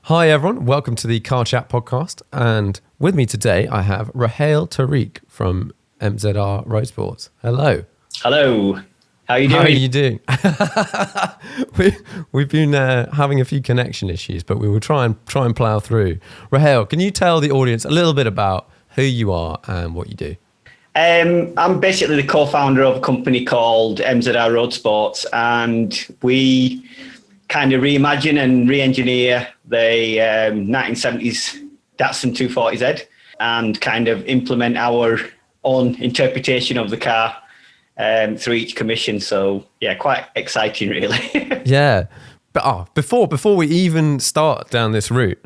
Hi everyone, welcome to the Car Chat podcast, and with me today I have Rahail Tariq from MZR Roadsports. Hello. Hello. How are you doing? How are you doing? We've been having a few connection issues, but we will try and plow through. Rahail, can you tell the audience a little bit about who you are and what you do? I'm basically the co-founder of a company called MZR Roadsports, and we kind of reimagine and re-engineer the 1970s Datsun 240Z and kind of implement our own interpretation of the car through each commission. So yeah, quite exciting really. Yeah. But before we even start down this route,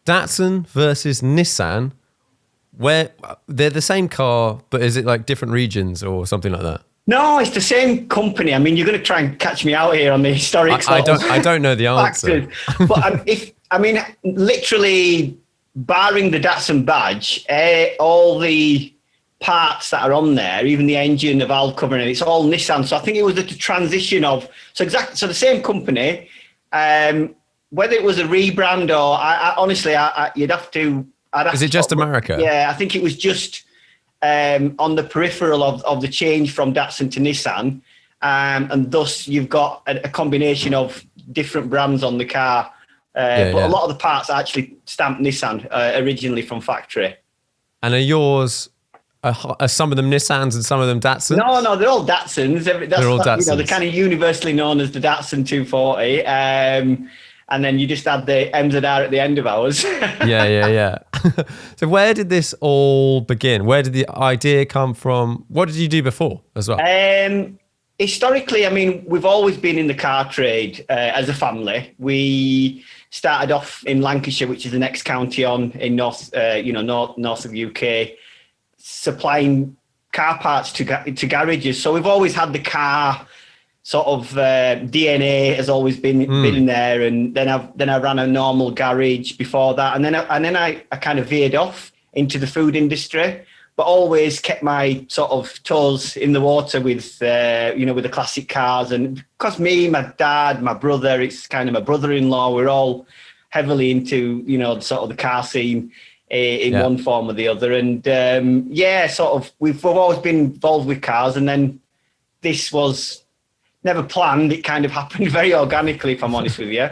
Datsun versus Nissan, where they're the same car, but is it like different regions or something like that? No, it's the same company. I mean, you're going to try and catch me out here on the historic. I don't know the answer. But literally, barring the Datsun badge, all the parts that are on there, even the engine, the valve cover, and it's all Nissan. So I think it was the transition of so the same company. Whether it was a rebrand or honestly, you'd have to. Is it just America? Yeah, I think it was just. On the peripheral of the change from Datsun to Nissan, and thus you've got a combination of different brands on the car, but a lot of the parts are actually stamped Nissan originally from factory. And are yours? Are some of them Nissans and some of them Datsuns? No, they're all Datsuns. They're all Datsuns. They're kind of universally known as the Datsun 240. And then you just add the MZR at the end of ours. Yeah. So where did this all begin? Where did the idea come from? What did you do before as well? Historically, I mean, we've always been in the car trade as a family. We started off in Lancashire, which is the next county on in north of the UK, supplying car parts to garages. So we've always had the car sort of DNA has always been in there, and then I ran a normal garage before that, and then I kind of veered off into the food industry, but always kept my sort of toes in the water with with the classic cars, and because me, my dad, my brother, it's kind of my brother-in-law, we're all heavily into sort of the car scene in one form or the other, and we've always been involved with cars, and then this was never planned. It kind of happened very organically, if I'm honest with you.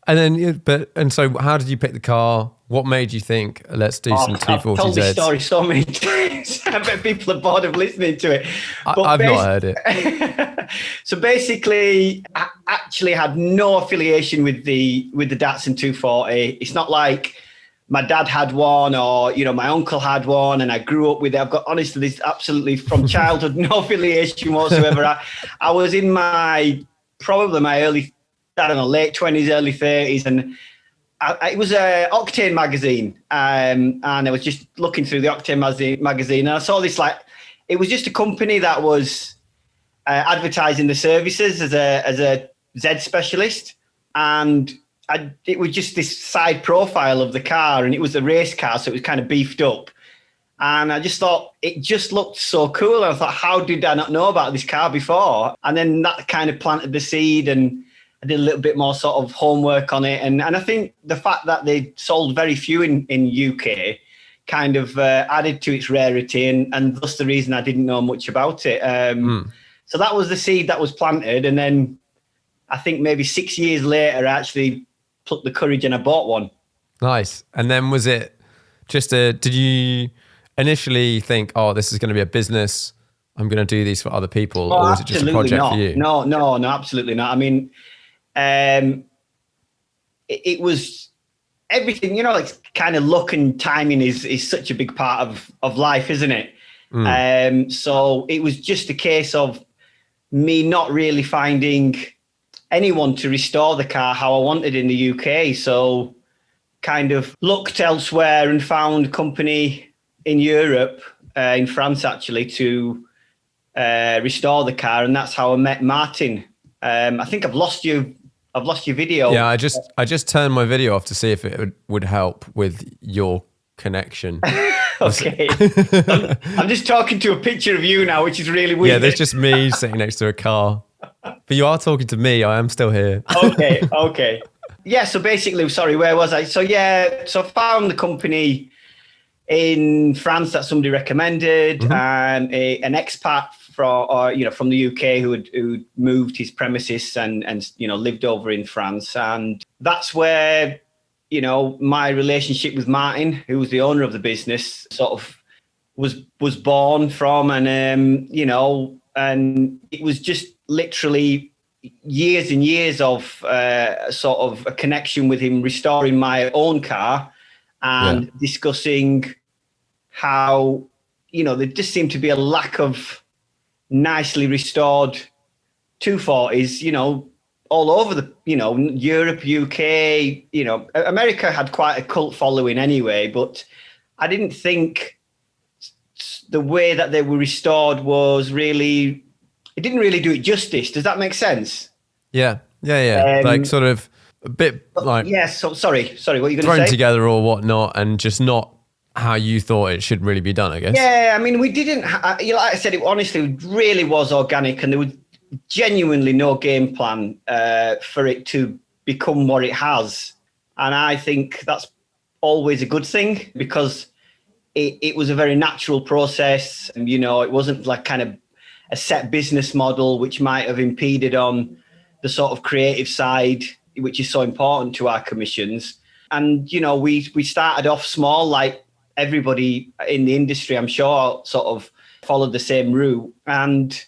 And then, so how did you pick the car? What made you think, let's do some 240Zs? I've told this story so many times. I bet people are bored of listening to it. I've not heard it. So basically, I actually had no affiliation with the Datsun 240. It's not like my dad had one or, my uncle had one and I grew up with it. I've got, honestly, this absolutely from childhood, no affiliation whatsoever. I was in probably my early, late 20s, early 30s. And it was a Octane magazine. And I was just looking through the Octane magazine and I saw this, it was just a company that was advertising the services as a Z specialist. And it was just this side profile of the car, and it was a race car, so it was kind of beefed up. And I just thought it just looked so cool. And I thought, how did I not know about this car before? And then that kind of planted the seed, and I did a little bit more sort of homework on it. And I think the fact that they sold very few in UK kind of added to its rarity, and thus the reason I didn't know much about it. So that was the seed that was planted. And then I think maybe 6 years later, I actually plucked the courage and I bought one. Nice. And then was it just did you initially think, this is going to be a business, I'm going to do these for other people, or was it just a project for you? No, absolutely not. I mean, it was everything, like kind of luck and timing is such a big part of life, isn't it? So it was just a case of me not really finding anyone to restore the car how I wanted in the UK. So kind of looked elsewhere and found a company in Europe, in France actually, to restore the car. And that's how I met Martin. I think I've lost your video. Yeah, I just turned my video off to see if it would help with your connection. Okay. I'm just talking to a picture of you now, which is really weird. Yeah, there's just me sitting next to a car. But you are talking to me. I am still here. Okay. yeah, so basically, sorry, where was I? So yeah, so I found the company in France that somebody recommended, and an expat from the UK who moved his premises and lived over in France, and that's where my relationship with Martin, who was the owner of the business, sort of was born from, and and it was just literally years and years of sort of a connection with him restoring my own car and discussing how there just seemed to be a lack of nicely restored 240s all over the Europe, UK, America had quite a cult following anyway, but I didn't think the way that they were restored was really, it didn't really do it justice. Does that make sense? Yeah. Like sort of a bit like so sorry, what are you going to thrown say? together or whatnot, and just not how you thought it should really be done, I guess. Yeah, I mean, we didn't. Like I said, it honestly really was organic, and there was genuinely no game plan for it to become what it has. And I think that's always a good thing, because it was a very natural process. And, it wasn't like kind of a set business model, which might have impeded on the sort of creative side, which is so important to our commissions. And, we started off small, like everybody in the industry, I'm sure, sort of followed the same route and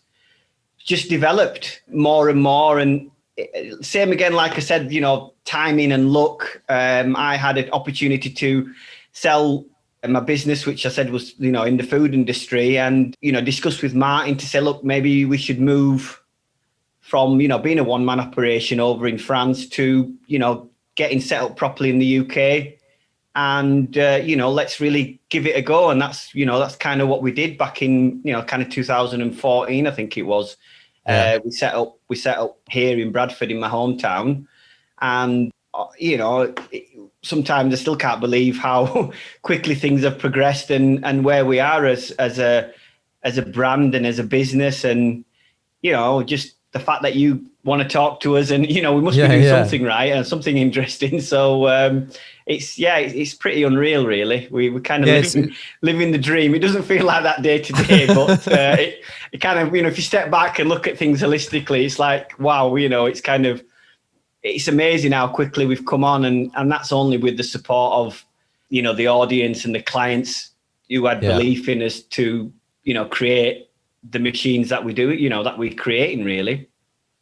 just developed more and more. And same again, like I said, timing and luck. I had an opportunity to sell my business, which I said was, in the food industry, and, discussed with Martin to say, look, maybe we should move from, being a one-man operation over in France to, getting set up properly in the UK. And, let's really give it a go. And that's kind of what we did back in, kind of 2014, I think it was. Yeah. We set up here in Bradford, in my hometown. And, sometimes I still can't believe how quickly things have progressed and where we are as a brand and as a business. And, just the fact that you want to talk to us, and, we must be doing something right and something interesting. So it's pretty unreal, really. We kind of living the dream. It doesn't feel like that day to day, but it kind of, if you step back and look at things holistically, it's like, wow, it's amazing how quickly we've come on, and that's only with the support of, the audience and the clients who had belief in us to, create the machines that we do, that we're creating, really.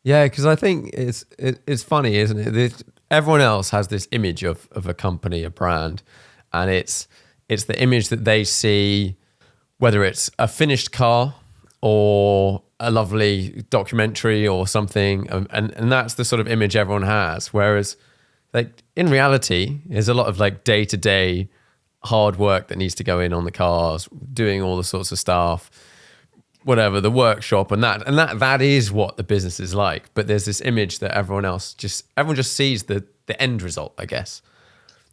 Yeah, because I think it's funny, isn't it? Everyone else has this image of a company, a brand, and it's the image that they see, whether it's a finished car or a lovely documentary or something, and that's the sort of image everyone has. Whereas, like, in reality, there's a lot of like day-to-day hard work that needs to go in on the cars, doing all the sorts of stuff, whatever, the workshop, and that is what the business is like. But there's this image that everyone just sees the end result, I guess.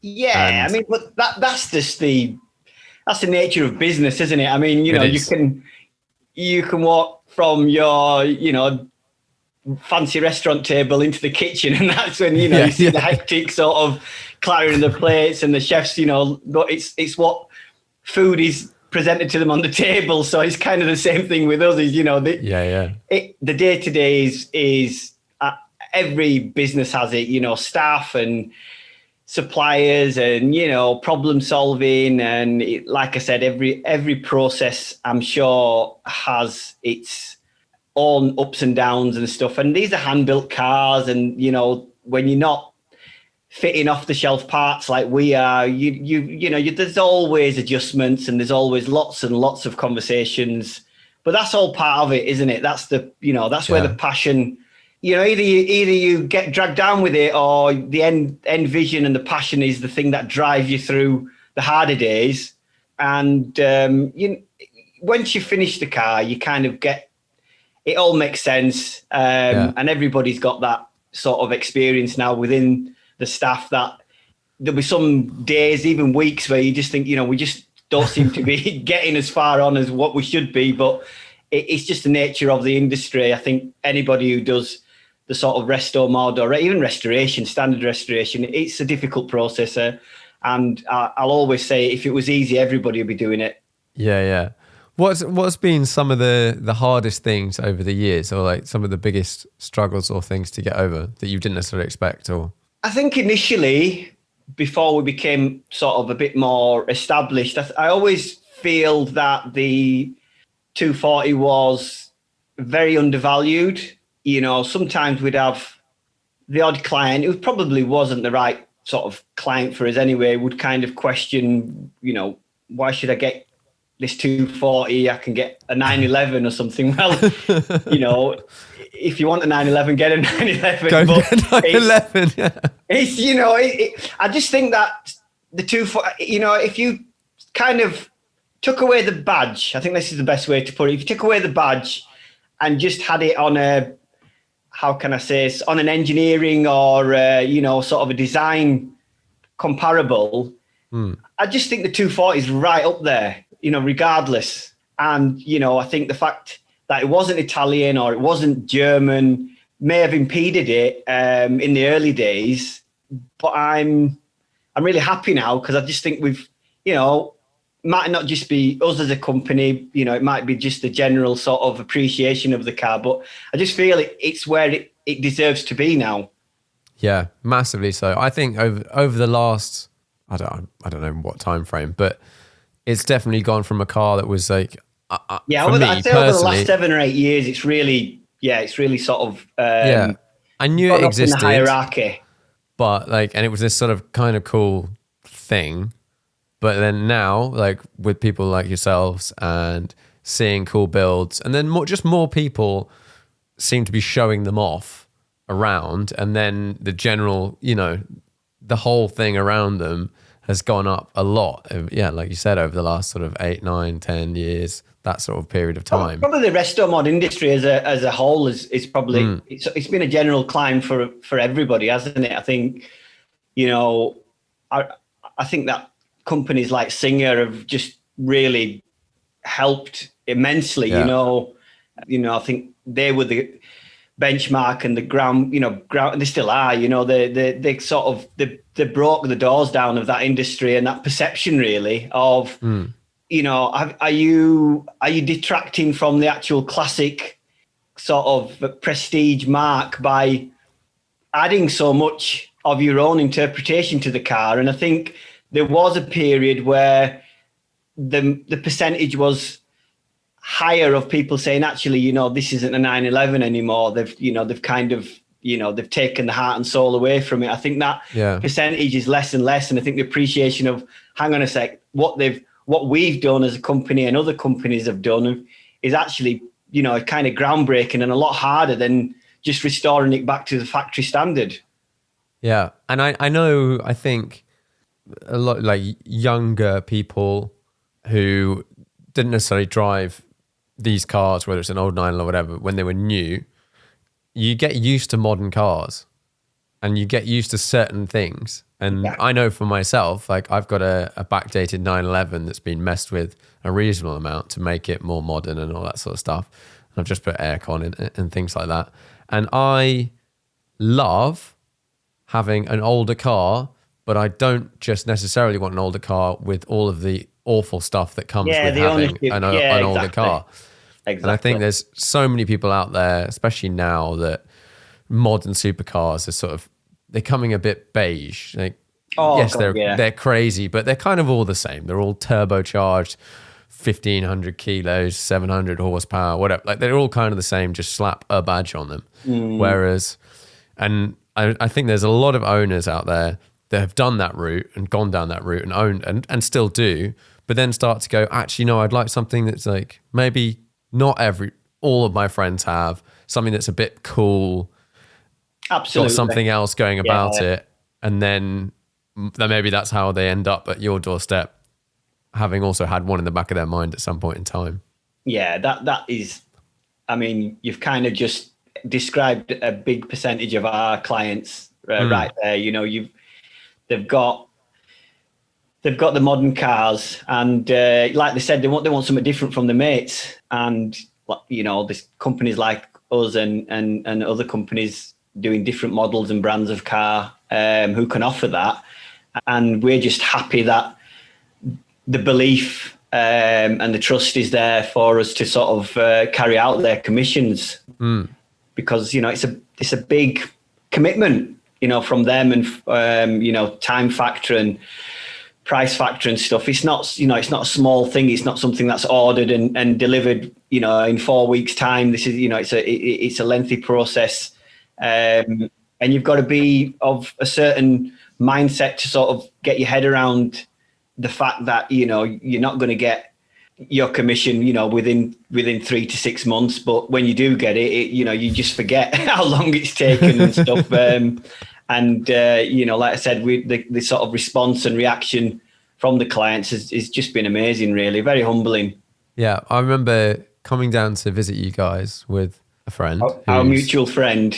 Yeah, I mean, but that's the nature of business, isn't it? I mean, you can walk from your, fancy restaurant table into the kitchen, and that's when, you see the hectic sort of clattering the plates, and the chefs, but it's what food is presented to them on the table. So it's kind of the same thing with us, is, the day-to-day is every business has it, staff and suppliers and, problem solving. And like I said, every process, I'm sure, has its own ups and downs and stuff. And these are hand-built cars, and, when you're not fitting off the shelf parts like we are, there's always adjustments, and there's always lots and lots of conversations. But that's all part of it, isn't it? That's where the passion, either you get dragged down with it, or the end vision and the passion is the thing that drives you through the harder days. And once you finish the car, you kind of get, it all makes sense. And everybody's got that sort of experience now within the staff, that there'll be some days, even weeks, where you just think, we just don't seem to be getting as far on as what we should be. But it's just the nature of the industry. I think anybody who does the sort of resto mod or even restoration, standard restoration, it's a difficult process. And I'll always say, if it was easy, everybody would be doing it. Yeah, yeah. What's been some of the hardest things over the years, or like some of the biggest struggles or things to get over that you didn't necessarily expect? Or I think initially, before we became sort of a bit more established, I always feel that the 240 was very undervalued. You know, sometimes we'd have the odd client who probably wasn't the right sort of client for us anyway, would kind of question, you know, why should I get this 240? I can get a 911 or something. Well, you know, if you want a 911, get a 911. go get 911. Yeah. It's, you know, I just think that the 240, you know, if you kind of took away the badge, I think this is the best way to put it. If you took away the badge and just had it on a, how can I say, on an engineering or, you know, sort of a design comparable, I just think the 240 is right up there, you know, regardless. And, you know, I think the fact that it wasn't Italian or it wasn't German may have impeded it in the early days. But I'm really happy now, because I just think we've, you know, might not just be us as a company, you know, it might be just the general sort of appreciation of the car, but I just feel it's where it deserves to be now. Yeah, massively so. I think over the last, I don't know what time frame, but it's definitely gone from a car that was like, I'd say over the last 7 or 8 years, it's really sort of I knew it existed, in the hierarchy, but like, and it was this sort of kind of cool thing. But then now, like with people like yourselves and seeing cool builds, and then more people seem to be showing them off around, and then the general, you know, the whole thing around them has gone up a lot. Yeah, like you said, over the last sort of 8, 9, 10 years, that sort of period of time. Probably the resto mod industry as a whole is probably it's been a general climb for everybody, hasn't it? I think, you know, I think that companies like Singer have just really helped immensely. Yeah. You know, I think they were the benchmark and the ground, and they still are, you know, they sort of, they broke the doors down of that industry and that perception really of, you know, are you detracting from the actual classic sort of prestige mark by adding so much of your own interpretation to the car? And I think there was a period where the percentage was higher of people saying, actually, you know, this isn't a 911 anymore. They've kind of, you know, they've taken the heart and soul away from it. I think that percentage is less and less. And I think the appreciation of, hang on a sec, what we've done as a company and other companies have done is actually, you know, kind of groundbreaking and a lot harder than just restoring it back to the factory standard. Yeah. And I think a lot like younger people who didn't necessarily drive these cars, whether it's an old 911 or whatever, when they were new, you get used to modern cars and you get used to certain things. And I know for myself, like I've got a backdated 911 that's been messed with a reasonable amount to make it more modern and all that sort of stuff. And I've just put aircon in it and things like that. And I love having an older car, but I don't just necessarily want an older car with all of the awful stuff that comes with having an older car. Exactly. And I think there's so many people out there, especially now, that modern supercars are sort of, they're coming a bit beige. Like, they're crazy, but they're kind of all the same. They're all turbocharged, 1,500 kilos, 700 horsepower, whatever. Like they're all kind of the same, just slap a badge on them. Whereas, and I think there's a lot of owners out there that have done that route and gone down that route and owned and still do, but then start to go, actually, no, I'd like something that's like maybe not all of my friends have, something that's a bit cool. Absolutely. Got something else going about it. And then maybe that's how they end up at your doorstep, having also had one in the back of their mind at some point in time. Yeah, that is, I mean, you've kind of just described a big percentage of our clients right there. You know, they've got the modern cars, and like they said, they want something different from the mates. And you know, there's companies like us and other companies doing different models and brands of car who can offer that. And we're just happy that the belief and the trust is there for us to sort of carry out their commissions, because it's a big commitment, from them, and time factor and price factor and stuff. It's not a small thing. It's not something that's ordered and delivered in 4 weeks' time. This is it's a lengthy process, and you've got to be of a certain mindset to sort of get your head around the fact that you're not going to get your commission within 3 to 6 months, but when you do get it, you just forget how long it's taken and stuff. And like I said, the sort of response and reaction from the clients has just been amazing, really, very humbling. Yeah, I remember coming down to visit you guys with a friend, our mutual friend,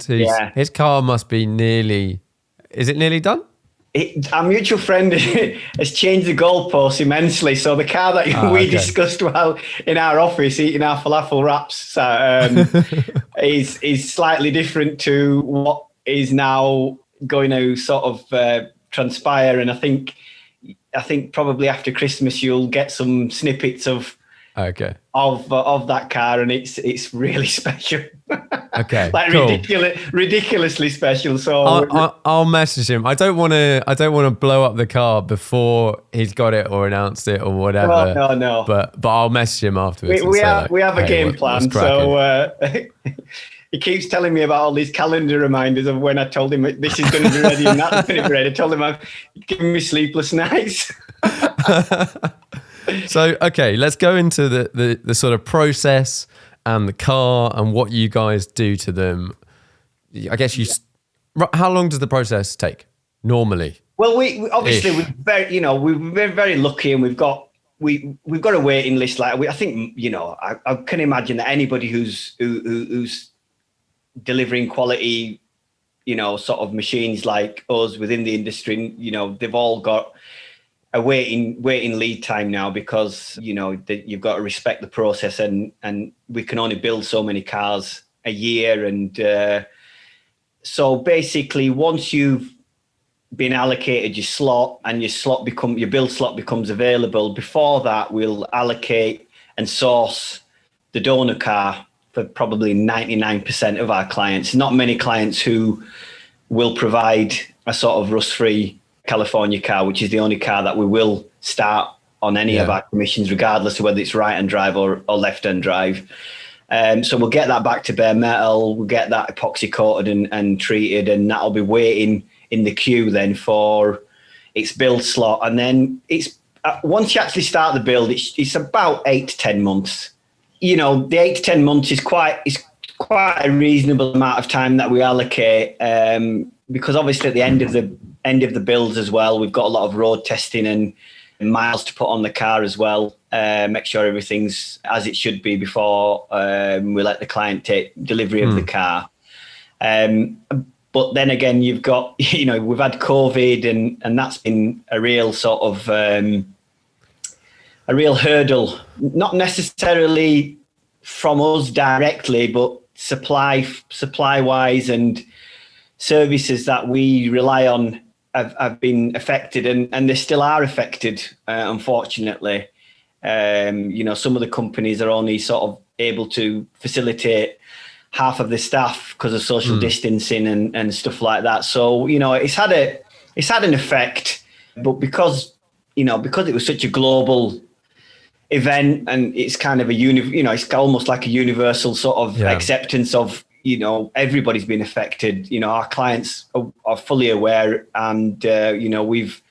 his car must be nearly. Is it nearly done? Our mutual friend has changed the goalposts immensely. So the car that we discussed while in our office eating our falafel wraps is slightly different to what is now going to sort of transpire. And I think probably after Christmas you'll get some snippets of that car, and it's really special. Okay, like cool. ridiculously special. So I'll message him. I don't want to blow up the car before he's got it or announced it or whatever. No. But I'll message him afterwards. We have a game plan. So he keeps telling me about all these calendar reminders of when I told him this is going to be ready and that's going to be ready. I told him I've given me sleepless nights. So, okay, let's go into the sort of process and the car and what you guys do to them. I guess how long does the process take normally? Well, we obviously we're very lucky, and we've got a waiting list. Like I think I can imagine that anybody who's delivering quality, sort of machines like us within the industry, they've all got a waiting lead time now, because you've got to respect the process, and we can only build so many cars a year, and so basically once you've been allocated your slot and your build slot becomes available, before that we'll allocate and source the donor car for probably 99% of our clients. Not many clients who will provide a sort of rust-free California car, which is the only car that we will start on any of our commissions, regardless of whether it's right-hand drive or left-hand drive. So we'll get that back to bare metal, we'll get that epoxy coated and treated, and that'll be waiting in the queue then for its build slot. And then it's once you actually start the build, it's about 8 to 10 months. The 8 to 10 months is quite a reasonable amount of time that we allocate, because obviously at the end of the builds as well, we've got a lot of road testing and miles to put on the car as well. Make sure everything's as it should be before we let the client take delivery of the car. But then again, you've got, we've had COVID and that's been a real sort of a real hurdle, not necessarily from us directly, but supply wise and services that we rely on have been affected, and they still are affected, unfortunately. Some of the companies are only sort of able to facilitate half of the staff because of social distancing and stuff like that. So, it's had an effect, but because it was such a global event, and it's kind of it's almost like a universal sort of acceptance of, everybody's been affected. Our clients are fully aware, and, we've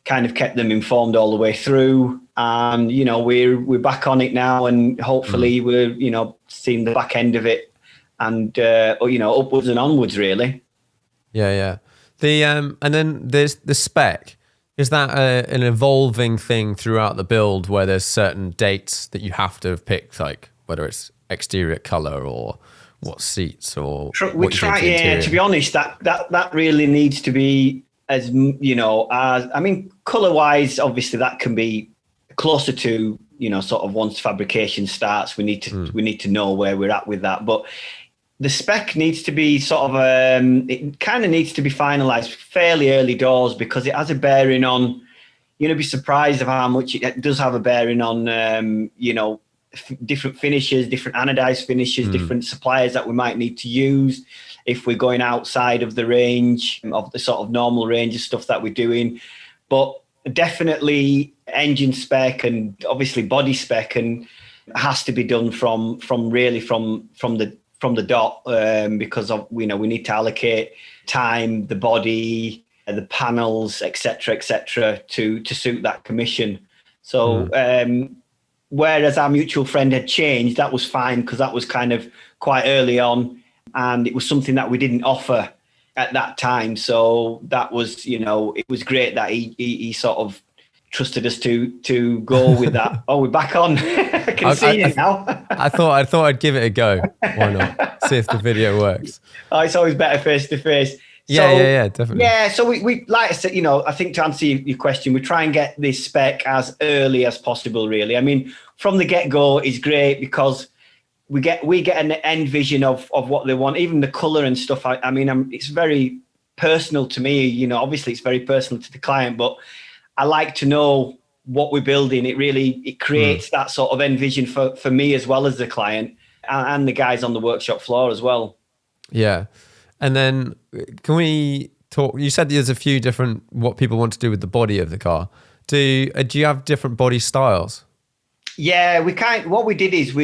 kind of kept them informed all the way through. And, we're back on it now, and hopefully we're, seeing the back end of it, and, upwards and onwards, really. Yeah. And then there's the spec. Is that an evolving thing throughout the build, where there's certain dates that you have to have picked, like whether it's exterior color or what seats or we try? Yeah, to be honest, that really needs to be as color wise. Obviously, that can be closer to sort of once fabrication starts. We need to know where we're at with that, but the spec needs to be sort of it kind of needs to be finalized fairly early doors, because it has a bearing on, be surprised of how much it does have a bearing on, different finishes, different anodized finishes, different suppliers that we might need to use if we're going outside of the range of the sort of normal range of stuff that we're doing. But definitely engine spec and obviously body spec and has to be done from the dot, because of, we need to allocate time, the body, the panels, etc., to suit that commission. So whereas our mutual friend had changed, that was fine, because that was kind of quite early on, and it was something that we didn't offer at that time. So that was, it was great that he sort of trusted us to go with that. Oh, we're back on. I can see you now. I thought I'd give it a go. Why not? See if the video works. Oh, it's always better face to face. Yeah, definitely. Yeah, so we like I said, I think to answer your question, we try and get this spec as early as possible, really. I mean, from the get-go is great, because we get an end vision of what they want, even the color and stuff. I mean, it's very personal to me, obviously it's very personal to the client, but I like to know what we're building. It creates that sort of end vision for me as well as the client and the guys on the workshop floor as well. Yeah. And then can we talk, you said there's a few different, what people want to do with the body of the car. Do you have different body styles? Yeah, what we did is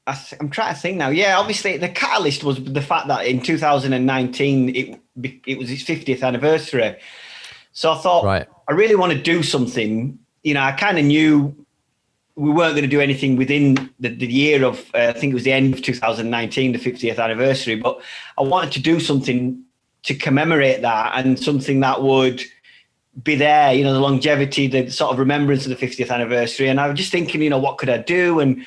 I'm trying to think now. Yeah, obviously the catalyst was the fact that in 2019, it was its 50th anniversary. So I thought, right, I really want to do something. I kind of knew we weren't going to do anything within the year of, I think it was the end of 2019, the 50th anniversary, but I wanted to do something to commemorate that, and something that would be there, the longevity, the sort of remembrance of the 50th anniversary. And I was just thinking, what could I do? And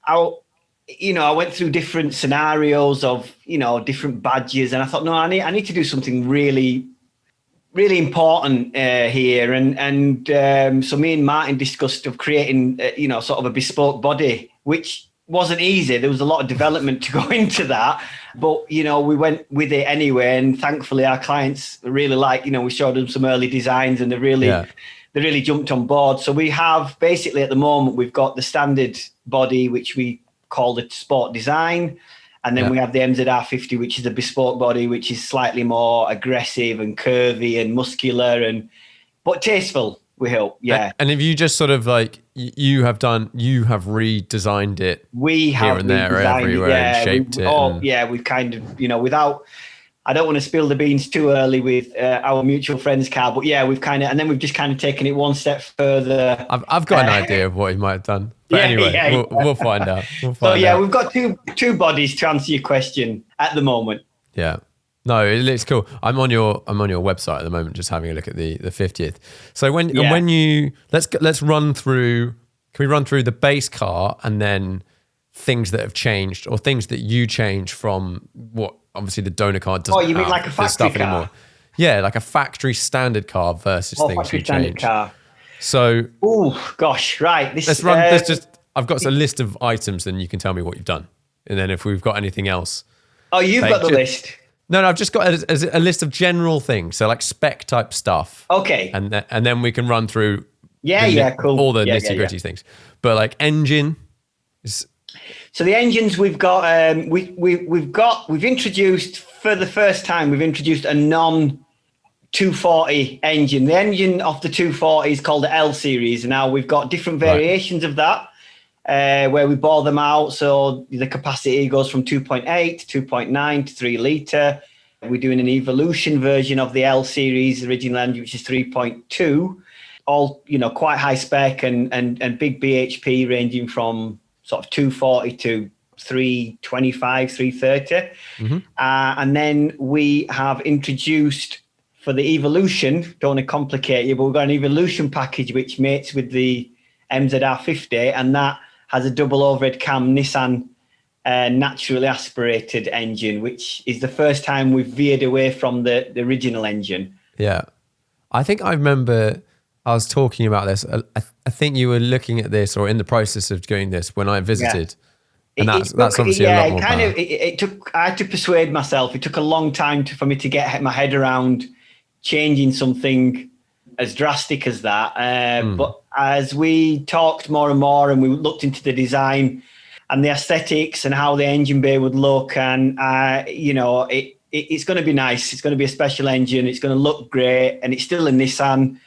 I went through different scenarios of, different badges, and I thought, no, I need to do something really, really important here. And so me and Martin discussed of creating, sort of a bespoke body, which wasn't easy. There was a lot of development to go into that, but, we went with it anyway. And thankfully our clients really we showed them some early designs, and they really jumped on board. So we have basically at the moment, we've got the standard body, which we call the sport design. And then we have the MZR 50, which is a bespoke body, which is slightly more aggressive and curvy and muscular, but tasteful, we hope. Yeah. And if you just sort of you have redesigned it, we have here and there, everywhere, and shaped it. We've kind of, without, I don't want to spill the beans too early with our mutual friend's car, but yeah, we've just kind of taken it one step further. I've got an idea of what he might have done. But anyway, we'll find out. We've got two bodies to answer your question at the moment. Yeah. No, it looks cool. I'm on your website at the moment, just having a look at the 50th. So when you let's run through. Can we run through the base car and then things that have changed, or things that you changed from what obviously the donor car doesn't? Oh, you mean like a factory car? Anymore. Yeah, like a factory standard car versus things you change. Car. So, oh gosh, right. I've got a list of items, and you can tell me what you've done, and then if we've got anything else. Oh, you've got the list. No, I've just got a list of general things, so like spec type stuff. Okay. And then we can run through. Cool. All the nitty gritty things, but like engine. So the engines we've got, we've introduced for the first time. We've introduced a non-240 engine. The engine of the 240 is called the L series. Now we've got different variations of that, where we bore them out. So the capacity goes from 2.8 to 2.9 to 3 litre. We're doing an evolution version of the L series, the original engine, which is 3.2. All quite high spec and big BHP, ranging from sort of 240 to 325, 330. Mm-hmm. And then we have introduced for the evolution, don't want to complicate you, but we've got an evolution package which mates with the MZR 50, and that has a double overhead cam Nissan naturally aspirated engine, which is the first time we've veered away from the original engine. Yeah. I think I remember I was talking about this. I think you were looking at this or in the process of doing this when I visited. And that's obviously a lot more power. It took. I had to persuade myself. It took a long time for me to get my head around changing something as drastic as that. But as we talked more and more, and we looked into the design and the aesthetics and how the engine bay would look, and it's going to be nice. It's going to be a special engine. It's going to look great, and it's still a Nissan.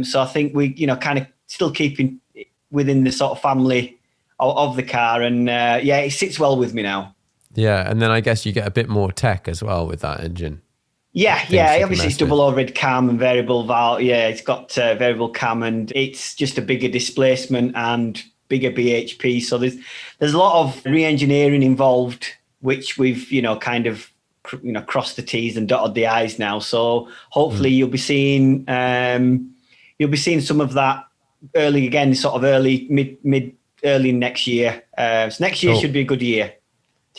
So I think we, kind of still keeping within the sort of family of the car, and it sits well with me now. Yeah, and then I guess you get a bit more tech as well with that engine. Yeah. Obviously, it's double overhead cam and variable valve. Yeah, it's got variable cam, and it's just a bigger displacement and bigger BHP. So there's a lot of re-engineering involved, which we've kind of crossed the T's and dotted the I's now. So hopefully you'll be seeing some of that early next year. So next year should be a good year.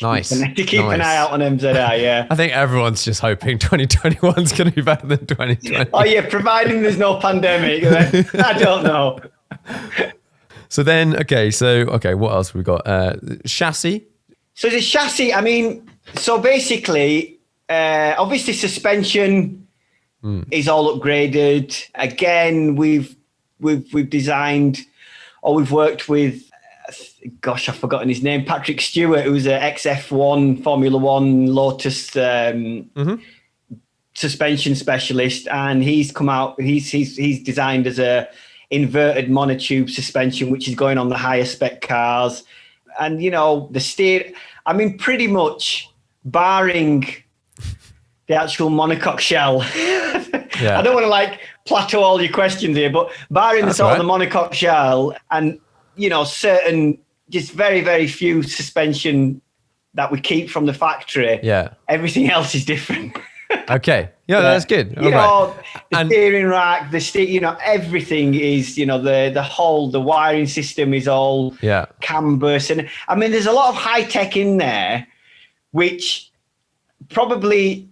Nice. To keep an eye out on MZR, yeah. I think everyone's just hoping 2021 is going to be better than 2020. Oh yeah, providing there's no pandemic. I don't know. So then, what else have we got? Chassis. So the chassis, so basically, obviously suspension is all upgraded. Again, we've designed, or we've worked with, I've forgotten his name, Patrick Stewart, who's an ex-F1, Formula One, Lotus suspension specialist, and he's come out. He's designed as a inverted monotube suspension, which is going on the higher spec cars, and the steer. Pretty much, barring the actual monocoque shell. I don't want to plateau all your questions here, but barring the monocoque shell and certain just very, very few suspension that we keep from the factory. Yeah. Everything else is different. Okay. Yeah, that's good. The steering rack, everything is, the wiring system is all CAN-bus. And there's a lot of high tech in there, which probably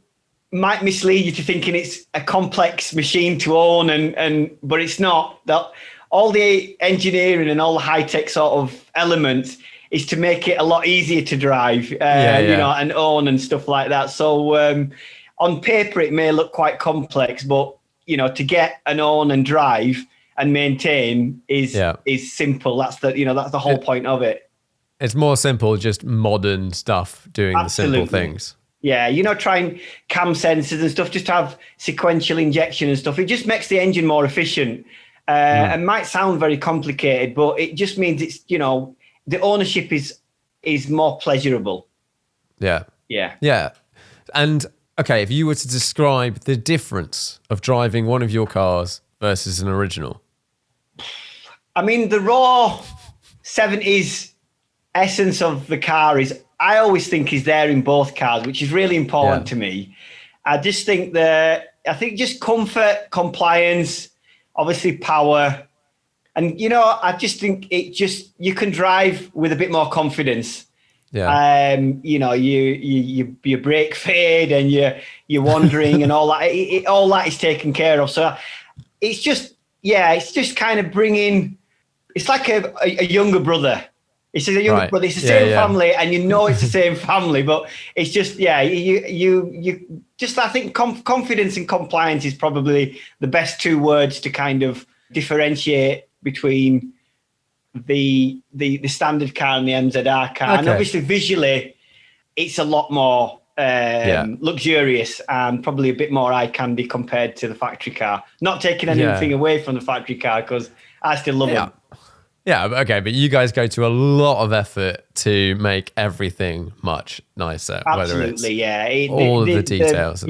might mislead you to thinking it's a complex machine to own, but it's not. All the engineering and all the high tech sort of elements is to make it a lot easier to drive, and own and stuff like that. So on paper, it may look quite complex, but to get and own and drive and maintain is simple. That's the whole point of it. It's more simple, just modern stuff doing the simple things. Yeah, trying cam sensors and stuff, just to have sequential injection and stuff. It just makes the engine more efficient. And might sound very complicated, but it just means it's, the ownership is more pleasurable. Yeah. And okay, if you were to describe the difference of driving one of your cars versus an original. The raw 70s essence of the car I always think is there in both cars, which is really important to me. I just think just comfort, compliance, obviously power, and I just think you can drive with a bit more confidence. You brake fade and you're wandering and all that. All that is taken care of. So it's just kind of bringing. It's like a younger brother. It's a younger brother. It's the same family, and it's the same family. But it's just you just, I think confidence and compliance is probably the best two words to kind of differentiate between the standard car and the MZR car. And obviously visually it's a lot more luxurious and probably a bit more eye candy compared to the factory car. Not taking anything away from the factory car, because I still love them. Yeah, okay, but you guys go to a lot of effort to make everything much nicer. Absolutely, all of the details.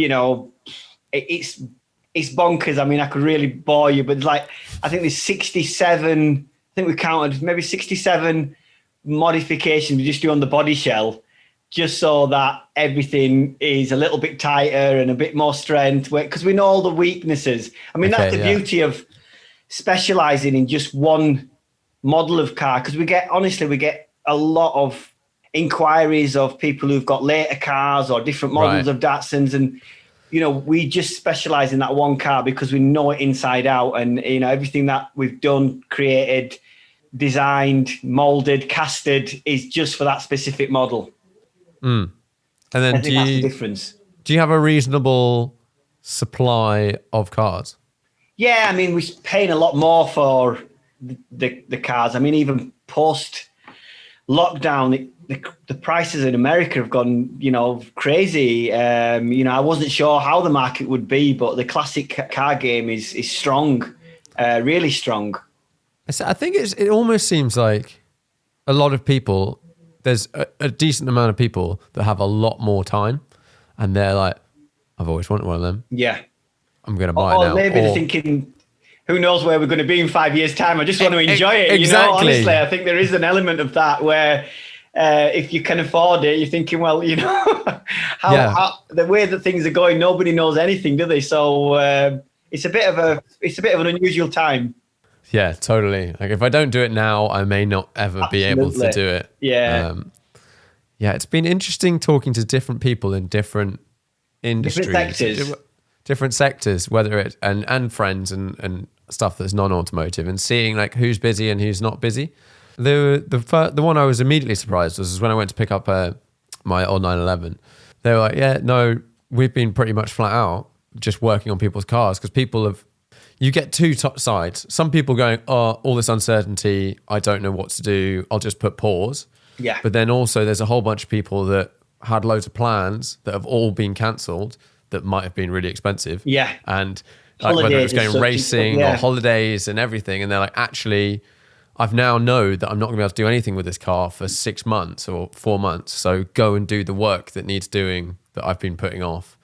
It's bonkers. I could really bore you, but I think there's 67. I think we counted maybe 67 modifications we just do on the body shell, just so that everything is a little bit tighter and a bit more strength, because we know all the weaknesses. That's the beauty of specializing in just one model of car, because we get a lot of inquiries of people who've got later cars or different models of Datsuns, and we just specialize in that one car because we know it inside out, and everything that we've done, created, designed, molded, casted is just for that specific model. And then I think that's the difference. Do you have a reasonable supply of cars? Yeah, I mean, we're paying a lot more for the cars. I mean, even post lockdown, the prices in America have gone, crazy. I wasn't sure how the market would be, but the classic car game is strong, really strong. I think it almost seems like a lot of people, there's a decent amount of people that have a lot more time, and they're like, I've always wanted one of them. Yeah. I'm going to buy it now. Or maybe they're thinking, who knows where we're going to be in 5 years' time? I just want to enjoy it. Exactly. Honestly, I think there is an element of that where if you can afford it, you're thinking, well, how the way that things are going, nobody knows anything, do they? So it's a bit of an unusual time. Yeah, totally. Like if I don't do it now, I may not ever be able to do it. Yeah. Yeah, it's been interesting talking to different people in different industries, different sectors, whether it and friends and stuff that's non-automotive, and seeing like who's busy and who's not busy. The one I was immediately surprised was when I went to pick up my old 911. They were like, yeah, no, we've been pretty much flat out just working on people's cars, because you get two sides. Some people going, oh, all this uncertainty, I don't know what to do, I'll just put pause. Yeah. But then also there's a whole bunch of people that had loads of plans that have all been cancelled that might have been really expensive. Yeah. And like whether it was going racing or holidays and everything. And they're like, actually, I've now know that I'm not going to be able to do anything with this car for 6 months or 4 months. So go and do the work that needs doing that I've been putting off.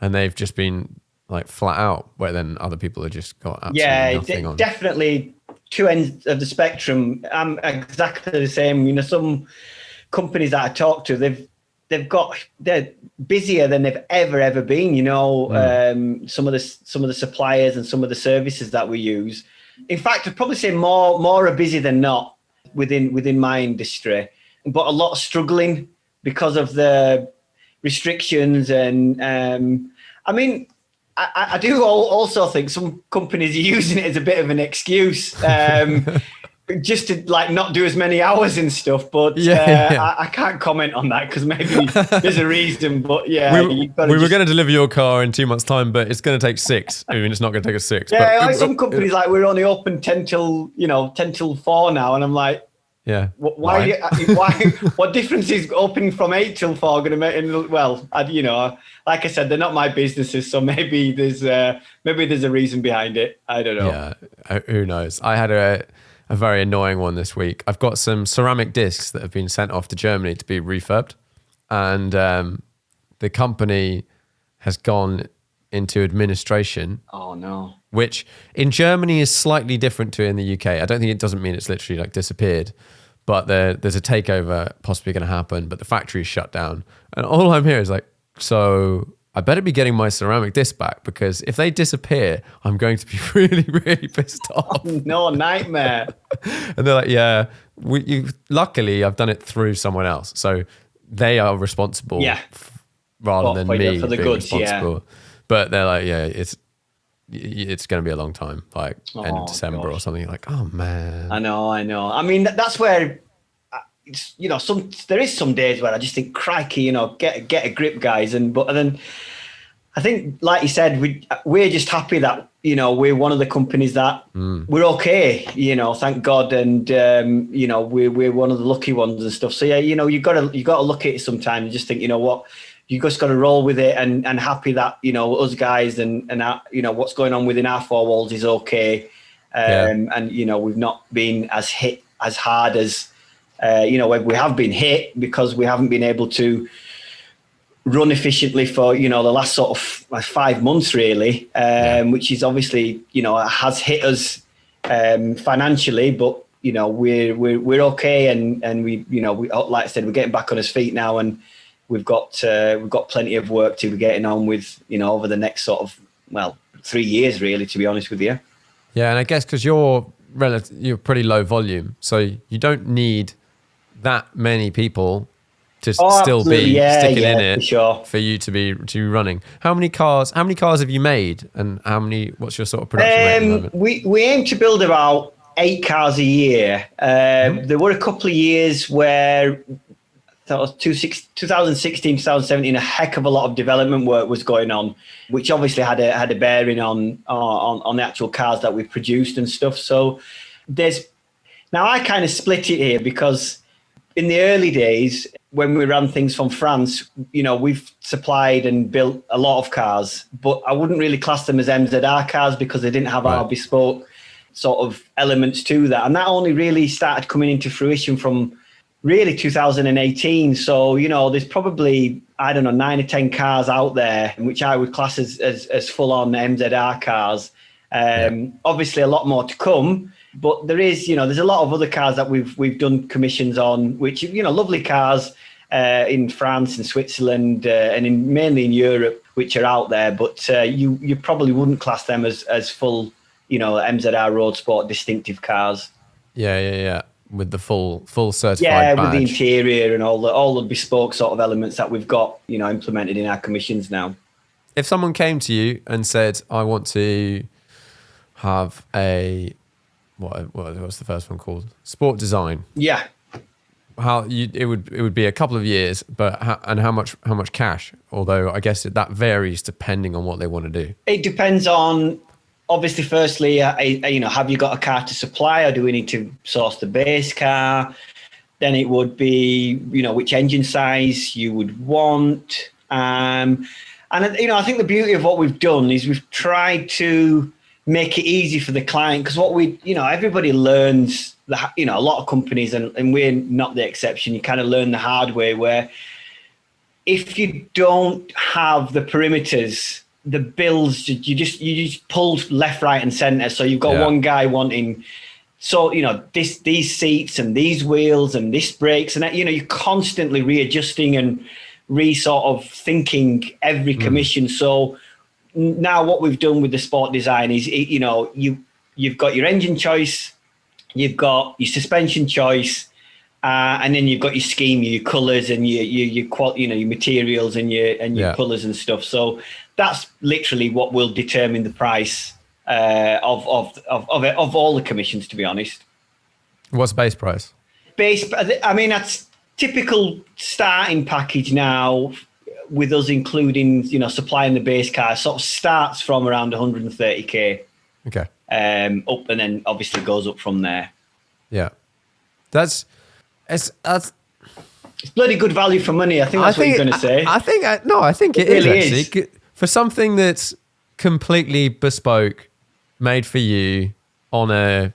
And they've just been like flat out, where then other people have just got absolutely nothing on. Definitely two ends of the spectrum. I'm exactly the same. Some companies that I talk to, they're busier than they've ever been. Some of the suppliers and some of the services that we use. In fact, I'd probably say more are busy than not within my industry, but a lot are struggling because of the restrictions. And I mean, I do also think some companies are using it as a bit of an excuse, just to like not do as many hours and stuff. But I can't comment on that because maybe there's a reason. But yeah, we were going to deliver your car in 2 months' time, but it's going to take 6. I mean, it's not going to take us 6. Yeah, like some companies like we're only open 10 till 4 now, and I'm like, yeah, why? What difference is opening from 8 till 4 going to make? Well, like I said, they're not my businesses, so maybe there's a reason behind it. I don't know. Yeah, who knows? I had a very annoying one this week. I've got some ceramic discs that have been sent off to Germany to be refurbed, and the company has gone into administration. Oh no! Which in Germany is slightly different to in the UK. I don't think it doesn't mean it's literally like disappeared, but there's a takeover possibly going to happen. But the factory's shut down, and all I'm hearing is like, so I better be getting my ceramic disc back, because if they disappear, I'm going to be really, really pissed off. Oh, no, nightmare. And they're like, yeah, luckily I've done it through someone else, so they are responsible. Yeah. Rather than me for the being goods. responsible. Yeah. But they're like, yeah, it's going to be a long time, like end of December or something. Like, oh man. I know. I mean, that's where, there is some days where I just think, crikey, get a grip, guys. But then I think, like you said, we're just happy that, we're one of the companies that we're okay, thank God. And, we're one of the lucky ones and stuff. So yeah, you got to look at it sometimes and just think, you know what, you just got to roll with it and happy that, us guys and our, what's going on within our four walls is okay. And, we've not been as hit as hard as, we have been hit because we haven't been able to run efficiently for, the last sort of 5 months really, which is obviously, has hit us financially, but, we're okay. And we, like I said, we're getting back on his feet now, and we've got plenty of work to be getting on with, over the next sort of, 3 years really, to be honest with you. Yeah. And I guess because you're pretty low volume, so you don't need that many people to still be sticking in it for you to be running. How many cars have you made, and what's your sort of production rate at the moment? We aim to build about 8 cars a year. There were a couple of years where that was 2016, 2017, a heck of a lot of development work was going on, which obviously had a bearing on the actual cars that we produced and stuff. So now I kind of split it here, because in the early days, when we ran things from France, we've supplied and built a lot of cars, but I wouldn't really class them as MZR cars because they didn't have our bespoke sort of elements to that. And that only really started coming into fruition from really 2018. So, there's probably, 9 or 10 cars out there, which I would class as full-on MZR cars. Obviously, a lot more to come. But there's a lot of other cars that we've done commissions on, which, lovely cars in France and Switzerland and mainly in Europe, which are out there. But you probably wouldn't class them as full, MZR Roadsport distinctive cars. Yeah. With the full certified badge. With the interior and all the bespoke sort of elements that we've got, implemented in our commissions now. If someone came to you and said, I want to have a... what's the first one called? Sport design. Yeah. It would be a couple of years, but how much cash? Although I guess that varies depending on what they want to do. It depends on, obviously, firstly, have you got a car to supply, or do we need to source the base car? Then it would be, which engine size you would want. And I think the beauty of what we've done is we've tried to make it easy for the client, because everybody learns a lot of companies, and we're not the exception. You kind of learn the hard way, where if you don't have the perimeters, the builds, you just pull left, right, and center. So you've got one guy wanting, these seats and these wheels and this brakes, and you're constantly readjusting and sort of thinking every commission. So now what we've done with the sport design is, you've got your engine choice, you've got your suspension choice, and then you've got your scheme, your colours, and your materials and your colours and stuff. So that's literally what will determine the price of all the commissions, to be honest. What's base price? That's typical starting package now, with us including, supplying the base car, sort of starts from around 130k. Okay. Up, and then obviously goes up from there. Yeah. It's bloody good value for money. I think that's what you're going to say. I think it really is actually. For something that's completely bespoke, made for you on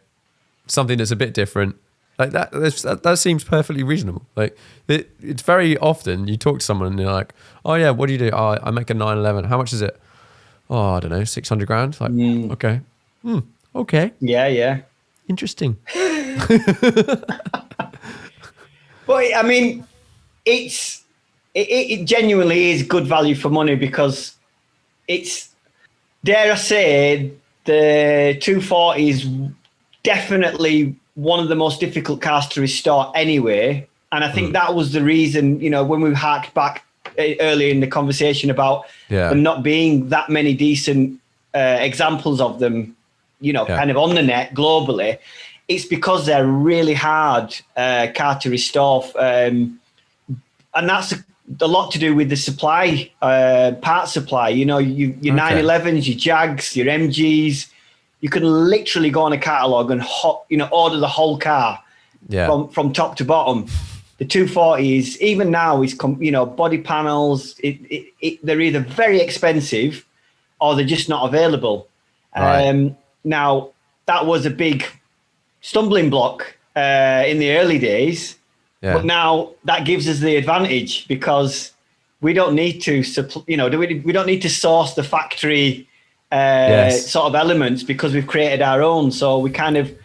something that's a bit different. Like that seems perfectly reasonable. Like it's very often you talk to someone and they're like, "Oh yeah, what do you do? Oh, I make a 911. How much is it? Oh, I don't know, 600 grand." Like, okay, okay, yeah, interesting. But it genuinely is good value for money, because it's, dare I say, the 240 is definitely one of the most difficult cars to restore anyway. And I think that was the reason, when we harked back earlier in the conversation about there not being that many decent examples of them, kind of on the net globally. It's because they're really hard car to restore. And that's a lot to do with the supply, part supply. Your 911s, your Jags, your MGs. You can literally go on a catalogue and order the whole car from top to bottom. The 240 is, even now, is body panels. They're either very expensive or they're just not available. Right. Now that was a big stumbling block in the early days, but now that gives us the advantage, because we don't need to we don't need to source the factory sort of elements, because we've created our own. So we kind of,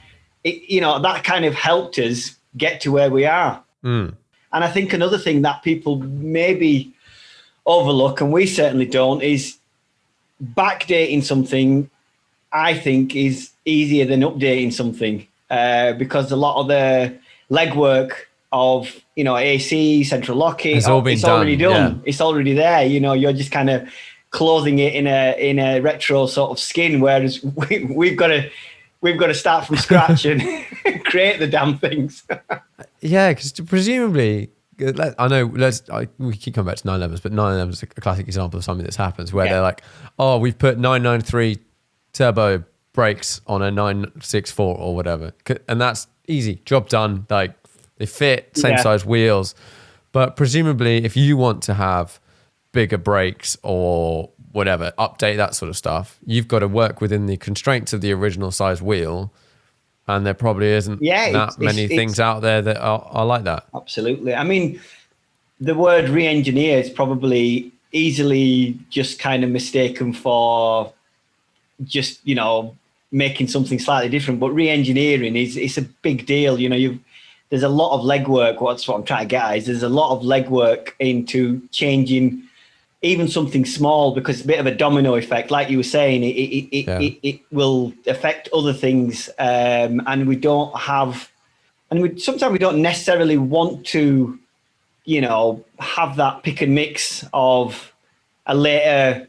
that kind of helped us get to where we are. And I think another thing that people maybe overlook, and we certainly don't, is backdating something, I think, is easier than updating something, because a lot of the legwork of, AC, central locking, it's already done. Yeah. It's already there. You're just kind of clothing it in a retro sort of skin, whereas we've got to we've got to start from scratch and create the damn things. Yeah, because presumably, I know. We keep coming back to 911s, but 911 is a classic example of something that's happens where they're like, "Oh, we've put 993 turbo brakes on a 964 or whatever," and that's easy, job done. Like they fit, same size wheels, but presumably, if you want to have bigger brakes or whatever, update that sort of stuff, you've got to work within the constraints of the original size wheel. And there probably isn't that many things out there that are like that. Absolutely. I mean, the word re-engineer is probably easily just kind of mistaken for just, making something slightly different. But re-engineering it's a big deal. There's a lot of legwork. What's what I'm trying to get at is there's a lot of legwork into changing even something small, because it's a bit of a domino effect. Like you were saying, it will affect other things. And sometimes we don't necessarily want to, have that pick and mix of a later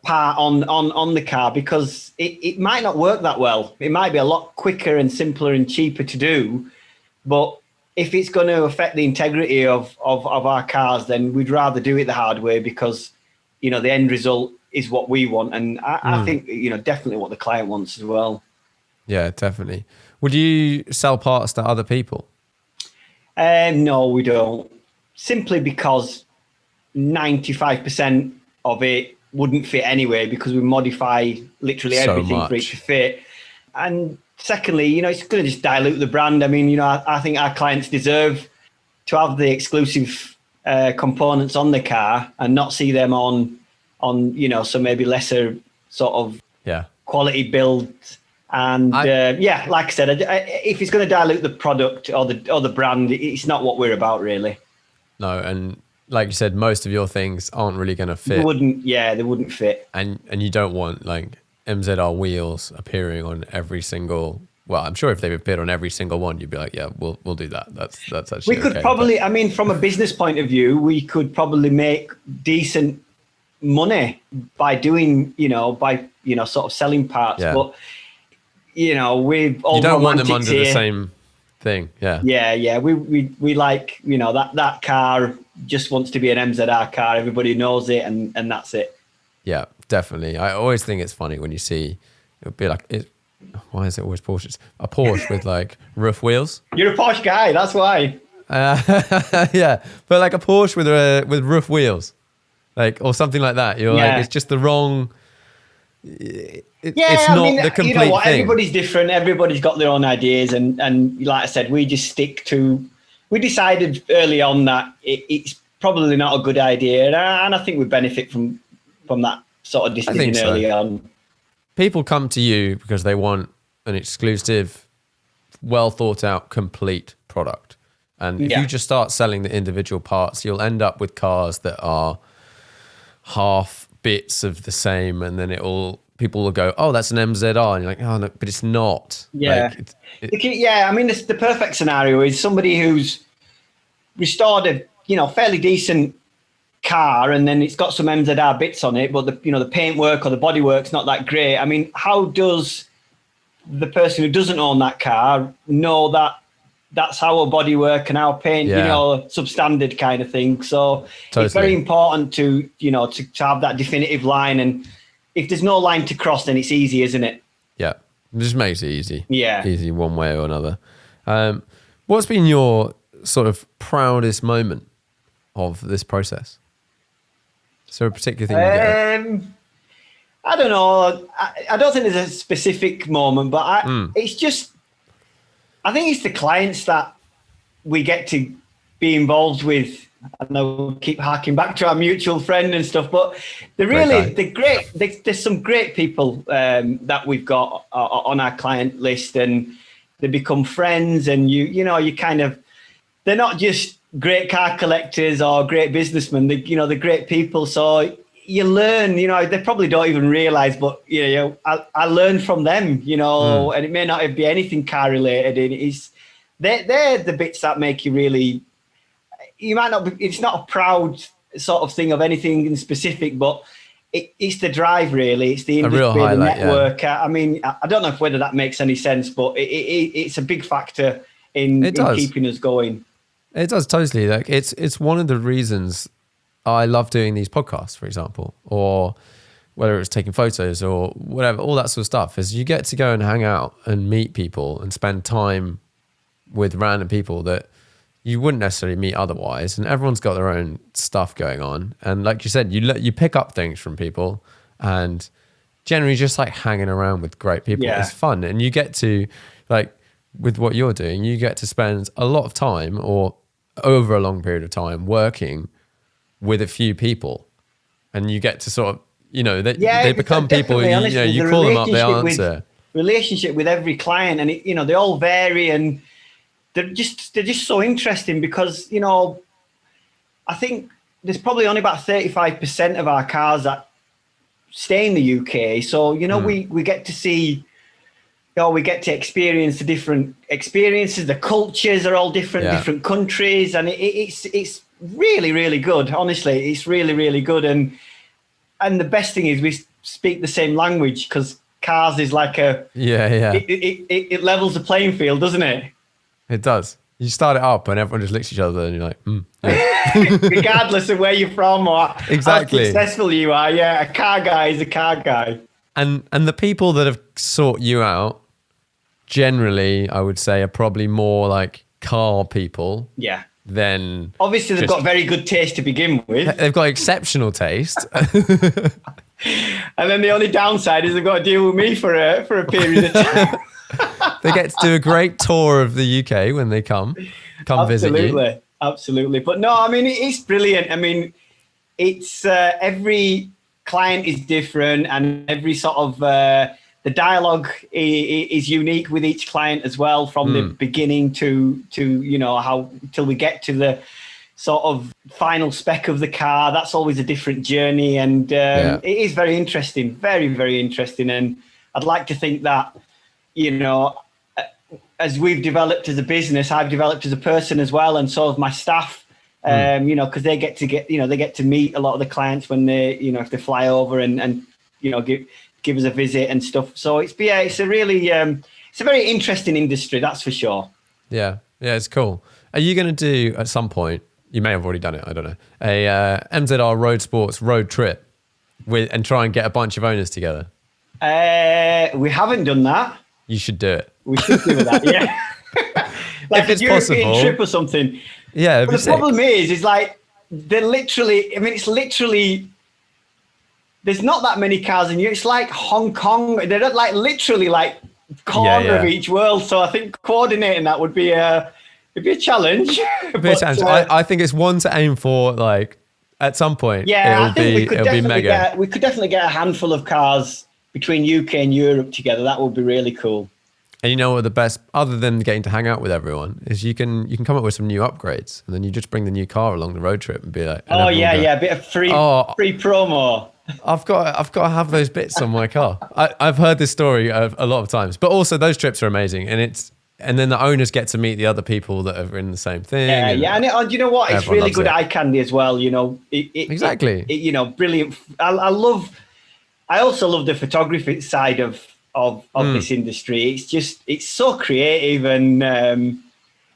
part on the car, because it might not work that well. It might be a lot quicker and simpler and cheaper to do, but if it's going to affect the integrity of our cars, then we'd rather do it the hard way, because, the end result is what we want. And I think, definitely what the client wants as well. Yeah, definitely. Would you sell parts to other people? No, we don't. Simply because 95% of it wouldn't fit anyway, because we modify literally everything for it to fit. And secondly, it's going to just dilute the brand. I mean, I think our clients deserve to have the exclusive components on the car and not see them on some maybe lesser sort of quality build. And like I said, if it's going to dilute the product or the brand, it's not what we're about, really. No, and like you said, most of your things aren't really going to fit. They wouldn't fit. And you don't want like MZR wheels appearing on every single. Well, I'm sure if they appeared on every single one, you'd be like, yeah, we'll do that. That's actually. We could probably. I mean, from a business point of view, we could probably make decent money by doing, sort of selling parts. Yeah. But we've all. You don't want them under the same thing. Yeah. Yeah. We like, that car just wants to be an MZR car. Everybody knows it, and that's it. Yeah, definitely. I always think it's funny when you see it'll be like why is it always Porsches? A Porsche with like roof wheels. You're a Porsche guy, that's why. Yeah, but like a Porsche with roof wheels, like, or something like that. You're like, it's just the wrong. It's not the complete thing. Everybody's different. Everybody's got their own ideas, and like I said, we just stick to. We decided early on that it's probably not a good idea, and I think we benefit from that sort of decision early on. People come to you because they want an exclusive, well thought out, complete product. And if you just start selling the individual parts, you'll end up with cars that are half bits of the same, and then people will go, oh, that's an MZR, and you're like, oh no, but it's not. Yeah. I mean, the perfect scenario is somebody who's restored a fairly decent car, and then it's got some MZR bits on it, but the paintwork or the bodywork's not that great. I mean, how does the person who doesn't own that car know that that's our bodywork and our paint, substandard kind of thing? So It's very important to have that definitive line, and if there's no line to cross, then it's easy, isn't it? Yeah, it just makes it easy. Yeah, easy one way or another. What's been your sort of proudest moment of this process? Is there a particular thing you get? I don't know. I don't think there's a specific moment, but it's just, I think it's the clients that we get to be involved with. I know we keep harking back to our mutual friend and stuff, but they're great. There's some great people that we've got on our client list, and they become friends, and you kind of, they're not just great car collectors or great businessmen. They're great people. So you learn, they probably don't even realize, but I learn from them, and it may not be anything car related. They're the bits that make you really, you might not be, it's not a proud sort of thing of anything in specific, but it's the drive, really. It's the A real industry, the highlight, network. I mean, I don't know whether that makes any sense, but it's a big factor in It does. keeping us going. It does totally. Like it's one of the reasons I love doing these podcasts, for example, or whether it's taking photos or whatever, all that sort of stuff, is you get to go and hang out and meet people and spend time with random people that you wouldn't necessarily meet otherwise. And everyone's got their own stuff going on. And like you said, you pick up things from people, and generally just like hanging around with great people is fun. And you get to, like, with what you're doing, you get to spend a lot of time, or over a long period of time, working with a few people, and you get to sort of, they become people. You call them up, they answer. Relationship with every client, and they all vary, and they're just so interesting because I think there's probably only about 35% of our cars that stay in the UK. So we get to see. We get to experience the different experiences. The cultures are all different, different countries, and it's really, really good. Honestly, it's really, really good. And the best thing is we speak the same language, because cars is like it levels the playing field, doesn't it? It does. You start it up and everyone just looks at each other and you're like, yeah. Regardless of where you're from or how successful you are. Yeah, a car guy is a car guy. And the people that have sought you out, generally, I would say, are probably more like car people. Yeah. Then obviously they've got very good taste to begin with. They've got exceptional taste. And then the only downside is they've got to deal with me for a period of time. They get to do a great tour of the UK when they come visit you. Absolutely. But no, I mean, it's brilliant. I mean, it's every client is different, and every sort of the dialogue is unique with each client as well, from the beginning to how till we get to the sort of final spec of the car. That's always a different journey, and it is very interesting, very, very interesting. And I'd like to think that as we've developed as a business, I've developed as a person as well, and so have my staff. Because they get to meet a lot of the clients when they, if they fly over and give us a visit and stuff. So it's a really it's a very interesting industry, that's for sure. Yeah, it's cool. Are you going to do at some point? You may have already done it. I don't know. A MZR Roadsports road trip and try and get a bunch of owners together. We haven't done that. You should do it. We should do that. Yeah. Like if it's a European possible, trip or something. Yeah. But the problem is like they're literally. I mean, it's literally. There's not that many cars in Europe. It's like Hong Kong. They're like literally like corner of each world. So I think coordinating that would be it'd be a challenge. I think it's one to aim for. Like at some point, I think it'll be mega. We could definitely get a handful of cars between UK and Europe together. That would be really cool. And you know what the best, other than getting to hang out with everyone, is you can come up with some new upgrades, and then you just bring the new car along the road trip and be like, a bit of free promo. I've got to have those bits on my car. I've heard this story a lot of times, but also those trips are amazing, and then the owners get to meet the other people that are in the same thing. And you know what? It's really good eye candy as well. Exactly. Brilliant. I also love the photography side of this industry. It's so creative, and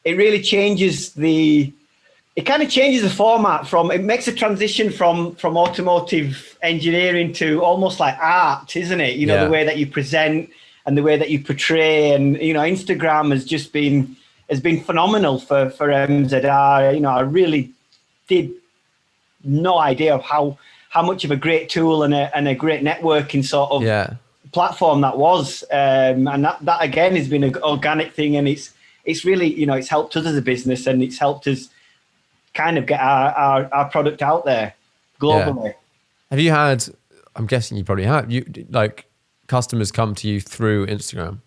it really changes the format it makes a transition from automotive engineering to almost like art, isn't it? The way that you present and the way that you portray, and Instagram has been phenomenal for MZR. I really did no idea of how much of a great tool and a great networking sort of platform that was, and that again has been an organic thing, and it's really it's helped us as a business, and it's helped us kind of get our product out there globally. Have you had? I'm guessing you probably have. You like customers come to you through Instagram?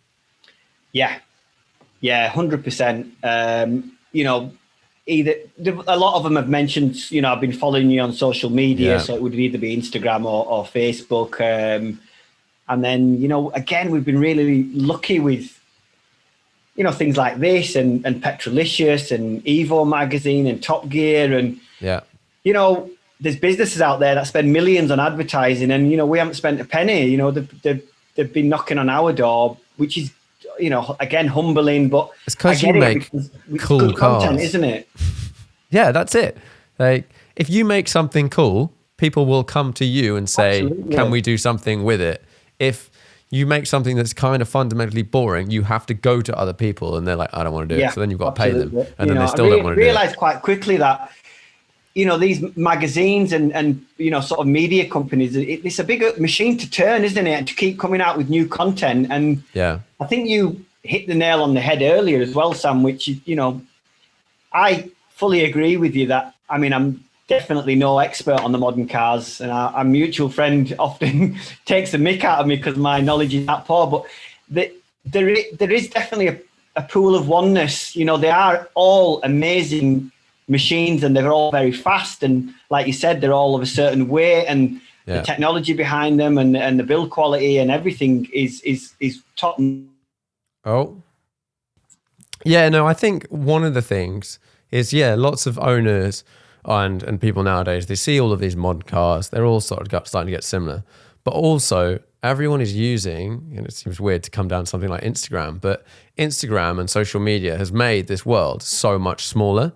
Yeah, 100%. Either a lot of them have mentioned, I've been following you on social media, so it would either be Instagram or Facebook. And then, again, we've been really lucky with, things like this and Petrolicious and Evo magazine and Top Gear. And, there's businesses out there that spend millions on advertising, and we haven't spent a penny. They've been knocking on our door, which is again humbling, but it's because you make cool good cars, content, isn't it? Yeah, that's it. Like, if you make something cool, people will come to you and say, absolutely, can we do something with it? If you make something that's kind of fundamentally boring, you have to go to other people and they're like, I don't want to do it. So then you've got to pay them. And then they still don't want to do it. I realized quite quickly that, these magazines and sort of media companies, it's a bigger machine to turn, isn't it? To keep coming out with new content. And yeah, I think you hit the nail on the head earlier as well, Sam, which, I fully agree with you that, I'm definitely no expert on the modern cars, and our mutual friend often takes the mick out of me because my knowledge is that poor, but there is definitely a pool of oneness. They are all amazing machines and they're all very fast, and like you said, they're all of a certain weight, and the technology behind them and the build quality and everything is top. Oh yeah, no, I think one of the things is lots of owners and people nowadays, they see all of these modern cars, they're all starting to get similar, but also everyone is using, and it seems weird to come down to something like Instagram, but Instagram and social media has made this world so much smaller.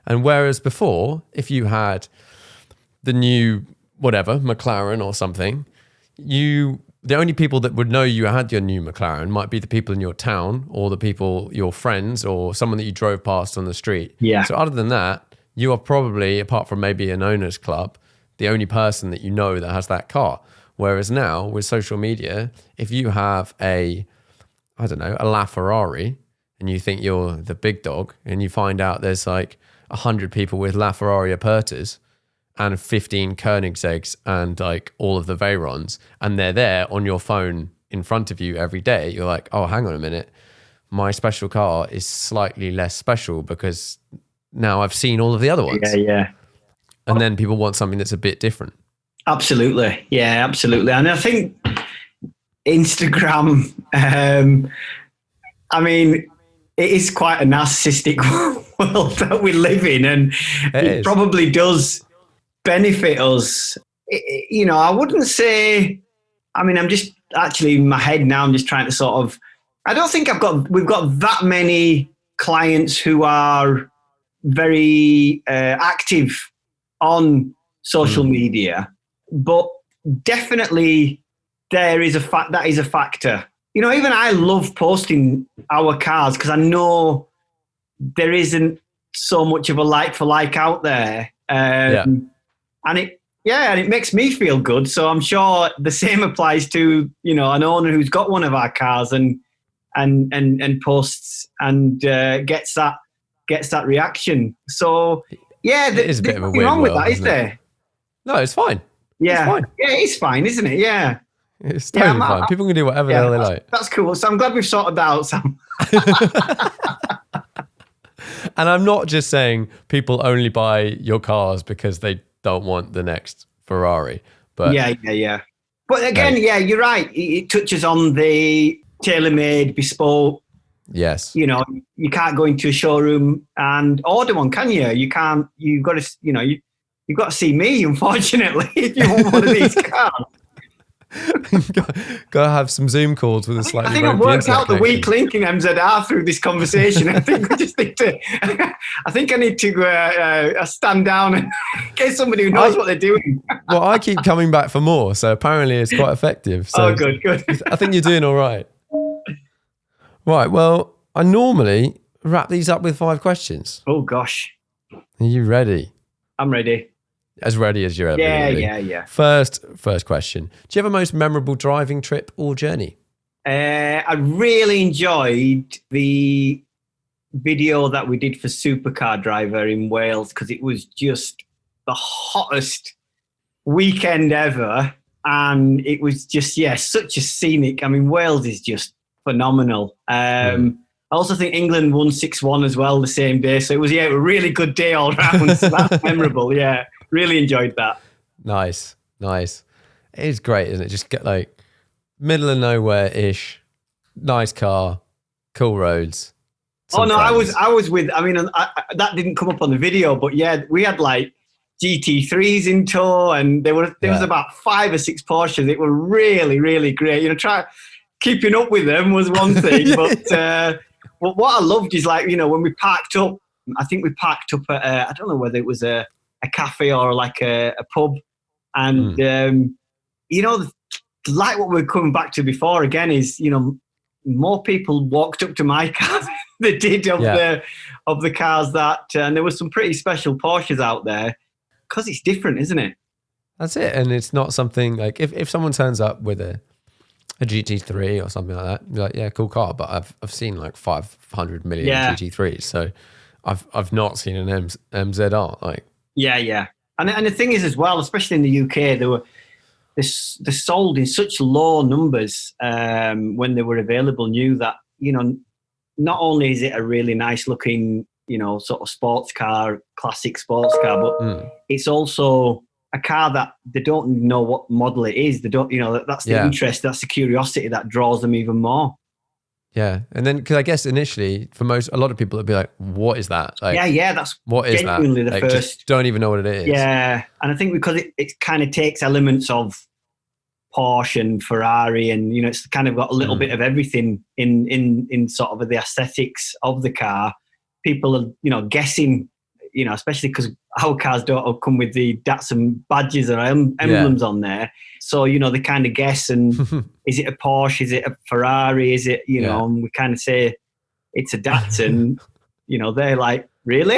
And whereas before, if you had the new whatever McLaren or something, the only people that would know you had your new McLaren might be the people in your town or the people, your friends, or someone that you drove past on the street. Yeah. So other than that, you are probably, apart from maybe an owner's club, the only person that you know that has that car. Whereas now with social media, if you have a LaFerrari and you think you're the big dog and you find out there's like 100 people with LaFerrari Apertas and 15 Koenigsegg's and like all of the Veyrons, and they're there on your phone in front of you every day, you're like, oh, hang on a minute. My special car is slightly less special because now I've seen all of the other ones. Yeah. And then people want something that's a bit different. Absolutely. Yeah, absolutely. And I think Instagram, it is quite a narcissistic world that we live in, and it probably does benefit us. I wouldn't say, I'm just actually in my head now, I'm just trying to sort of, I don't think we've got that many clients who are very active on social media, but definitely that is a factor. Even I love posting our cars because I know there isn't so much of a like for like out there, and it makes me feel good. So I'm sure the same applies to an owner who's got one of our cars and posts and gets that reaction. So yeah, it is a bit of a weird wrong world, with that, is there? No, it's fine. Yeah, it's fine. Yeah, it's fine, isn't it? Yeah, it's totally fine. People can do whatever the hell they like. That's cool. So I'm glad we've sorted that out, Sam. And I'm not just saying people only buy your cars because they don't want the next Ferrari. But yeah. But again, you're right. It touches on the tailor-made, bespoke. Yes. You can't go into a showroom and order one, can you? You can't. You've got to. You've got to see me, unfortunately, if you want one of these cars. Got to have some Zoom calls with a slightly. I think I've worked out the weak link in MZR through this conversation. I think we just need to. I think I need to stand down and get somebody who knows what they're doing. Well, I keep coming back for more, so apparently it's quite effective. So good. I think you're doing all right. Right. Well, I normally wrap these up with 5 questions. Oh gosh. Are you ready? I'm ready. As ready as you're ever going to be. Yeah. First question. Do you have a most memorable driving trip or journey? I really enjoyed the video that we did for Supercar Driver in Wales because it was just the hottest weekend ever. And it was just, such a scenic. Wales is just phenomenal. I also think England won 6-1 as well the same day. So it was, a really good day all round. So that's memorable. Yeah. Really enjoyed that. Nice. It is great, isn't it? Just get like middle of nowhere-ish, nice car, cool roads. I was with, that didn't come up on the video, but we had like GT3s in tow, and there was about 5 or 6 Porsches. It were really, really great. Keeping up with them was one thing, but what I loved is when we parked up. I think we parked up at I don't know whether it was a cafe or like a pub, and like what we were coming back to before again is more people walked up to my car than they did of the cars that, and there were some pretty special Porsches out there because it's different, isn't it? That's it, and it's not something like if someone turns up with a GT3 or something like that, you're like, yeah, cool car, but I've seen like 500 million GT3s, so I've not seen an MZR like. Yeah, and the thing is as well, especially in the UK, they're sold in such low numbers when they were available new that not only is it a really nice looking sort of sports car, classic sports car, but it's also a car that they don't know what model it is. They don't, that's the interest, that's the curiosity that draws them even more. Yeah, and then because I guess initially for a lot of people it'd be like, what is that? Like, that's what is genuinely that? The like, first. Just don't even know what it is. Yeah, and I think because it kind of takes elements of Porsche and Ferrari, and it's kind of got a little bit of everything in sort of the aesthetics of the car. People are guessing, especially because our cars don't come with the Datsun badges or emblems on there. So they kind of guess, and is it a Porsche? Is it a Ferrari? Is it and we kind of say it's a Datsun. They're like, really?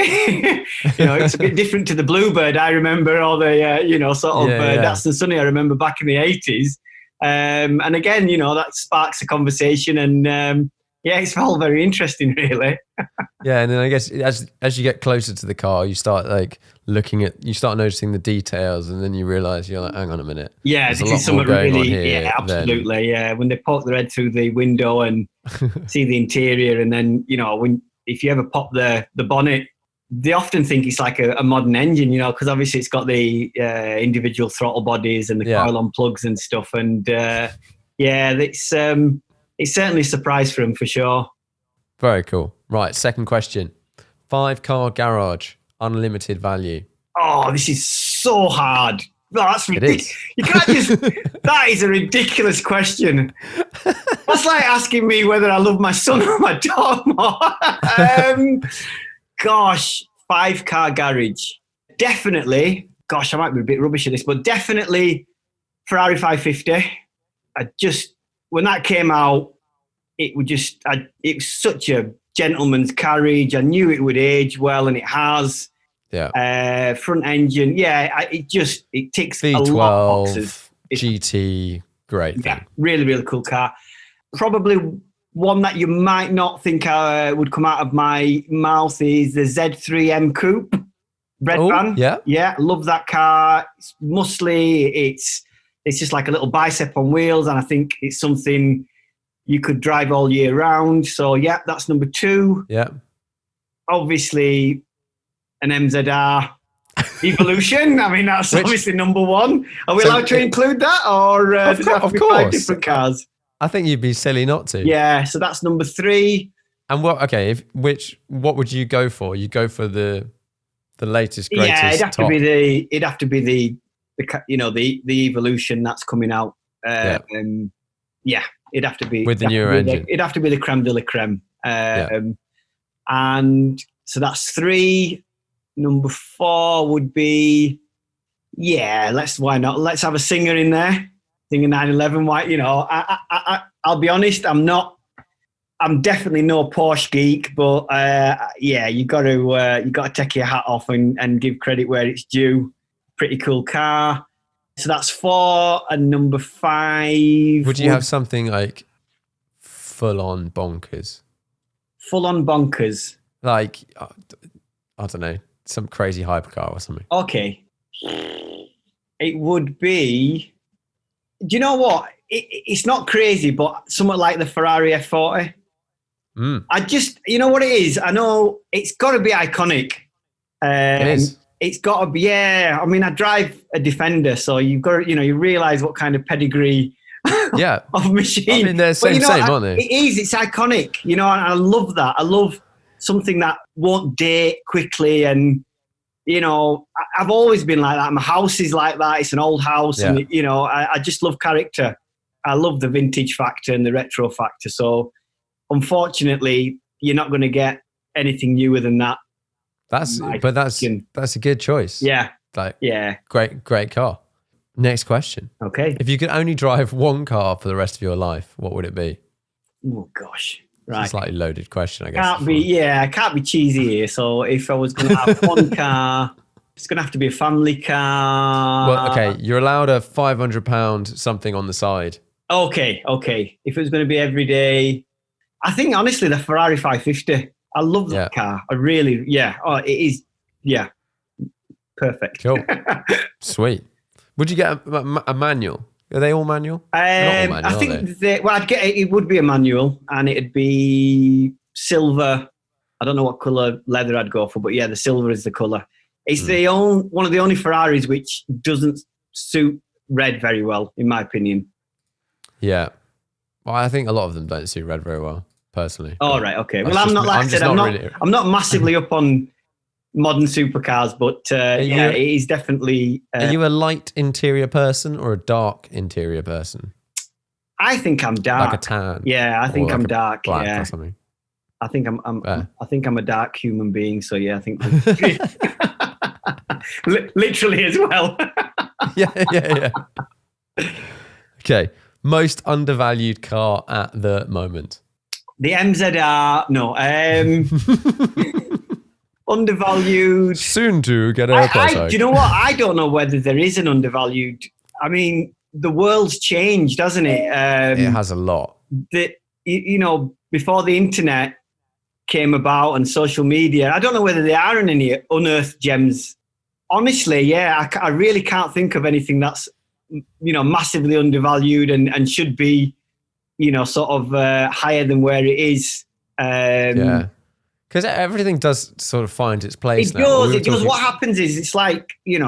It's a bit different to the Bluebird I remember, or the Datsun Sunny I remember back in the 80s. And again, that sparks a conversation, and it's all very interesting, really. Yeah, and then I guess as you get closer to the car, you start you start noticing the details, and then you realise you're like, hang on a minute. Yeah, there's this a lot is something more going really, on here absolutely. Yeah, when they poke their head through the window and see the interior, and then if you ever pop the bonnet, they often think it's like a modern engine, because obviously it's got the individual throttle bodies and the coil-on plugs and stuff, and it's certainly a surprise for them for sure. Very cool. Right, second question. 5-car garage, unlimited value. Oh, this is so hard. No, that's ridiculous. You can't just. That is a ridiculous question. That's like asking me whether I love my son or my daughter more. Gosh, 5-car garage. Definitely. Gosh, I might be a bit rubbish at this, but definitely Ferrari 550. When that came out, it was such a gentleman's carriage. I knew it would age well, and it has. Yeah. Front engine. Yeah, it ticks V12, a lot of boxes. GT, great thing. Yeah, really, really cool car. Probably one that you might not think would come out of my mouth is the Z3M Coupe. Red van. Yeah, love that car. It's muscly. It's just like a little bicep on wheels, and I think it's something you could drive all year round. So yeah, that's number 2. Yeah. Obviously, an MZR Evolution. I mean, that's obviously number 1. Are we allowed to include that, or does it have to be 5 different cars? I think you'd be silly not to. Yeah, so that's number 3. And what would you go for? You go for the latest, greatest. Yeah, it'd have to be the Evolution that's coming out. It'd have to be with the newer engine. It'd have to be the creme de la creme. And so that's 3. Number 4 would be, why not? Let's have a Singer in there. Singer 911. Why? I'll be honest, I'm definitely no Porsche geek, but you got to take your hat off and give credit where it's due. Pretty cool car. So that's 4, and number 5. Would you have something like full on bonkers? Full on bonkers. Like, I don't know, some crazy hypercar or something. Okay. It would be, do you know what? It's not crazy, but somewhat like the Ferrari F40. You know what it is? I know it's got to be iconic. It is. It's got to be, I mean, I drive a Defender, so you've got to, you realise what kind of pedigree of machine. I mean, they're same, aren't they? It is. It's iconic, and I love that. I love something that won't date quickly, and I've always been like that. My house is like that. It's an old house, Yeah. and I just love character. I love the vintage factor and the retro factor. So, unfortunately, you're not going to get anything newer than that. That's a good choice. Yeah. Like, yeah. Great car. Next question. Okay. If you could only drive one car for the rest of your life, what would it be? Oh gosh. Right. It's a slightly loaded question, I guess. I can't be cheesy here. So if I was going to have one car, it's going to have to be a family car. Well, okay, you're allowed a £500 something on the side. Okay. If it was going to be every day, I think honestly the Ferrari 550. I love that car. I really, Oh, it is. Yeah. Perfect. Cool. Sweet. Would you get a manual? Are they all manual? They're not all manual, I think I'd get it. It would be a manual, and it'd be silver. I don't know what color leather I'd go for, but yeah, the silver is the color. It's one of the only Ferraris which doesn't suit red very well, in my opinion. Yeah, well, I think a lot of them don't suit red very well, personally. Oh, right, okay. Well, I'm not like I said. I'm not massively up on modern supercars, but it is definitely. Are you a light interior person or a dark interior person? I think I'm dark. Like a tan. Yeah, I think I'm dark. Black or something. I think I think I'm a dark human being. So yeah, I think literally as well. yeah. Okay, most undervalued car at the moment. The MZR. No. Undervalued. Soon to get a price hike. Do you know what? I don't know whether there is an undervalued. I mean, the world's changed, hasn't it? It has a lot. Before the internet came about and social media, I don't know whether there are any unearthed gems. Honestly, yeah, I really can't think of anything that's, massively undervalued and should be, sort of higher than where it is. Yeah. Because everything does sort of find its place. It does. What happens is it's like you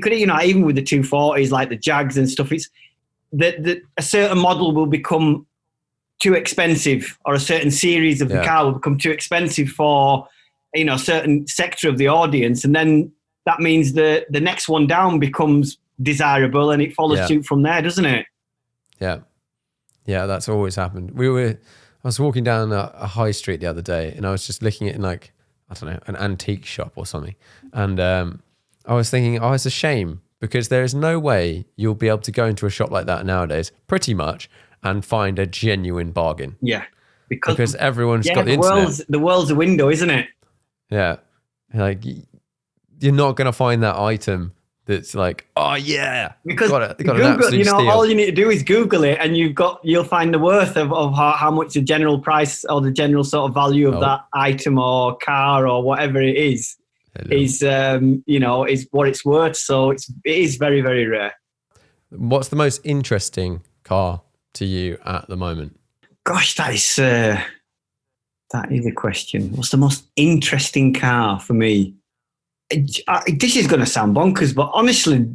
could, even with the 240s, like the Jags and stuff, it's that a certain model will become too expensive, or a certain series of the car will become too expensive for a certain sector of the audience, and then that means the next one down becomes desirable, and it follows suit from there, doesn't it? Yeah, that's always happened. I was walking down a high street the other day, and I was just looking at an antique shop or something. And I was thinking, it's a shame, because there is no way you'll be able to go into a shop like that nowadays, pretty much, and find a genuine bargain. Yeah. Because everyone's got the internet. The world's a window, isn't it? Yeah. Like, you're not going to find that item that's like, oh yeah, because got an Google, absolute steal. all you need to do is Google it, and you'll find the worth of how much the general price or the general sort of value of that item or car or whatever it is is what it's worth. So it is very, very rare. What's the most interesting car to you at the moment? Gosh, that is a question. What's the most interesting car for me? This is going to sound bonkers, but honestly,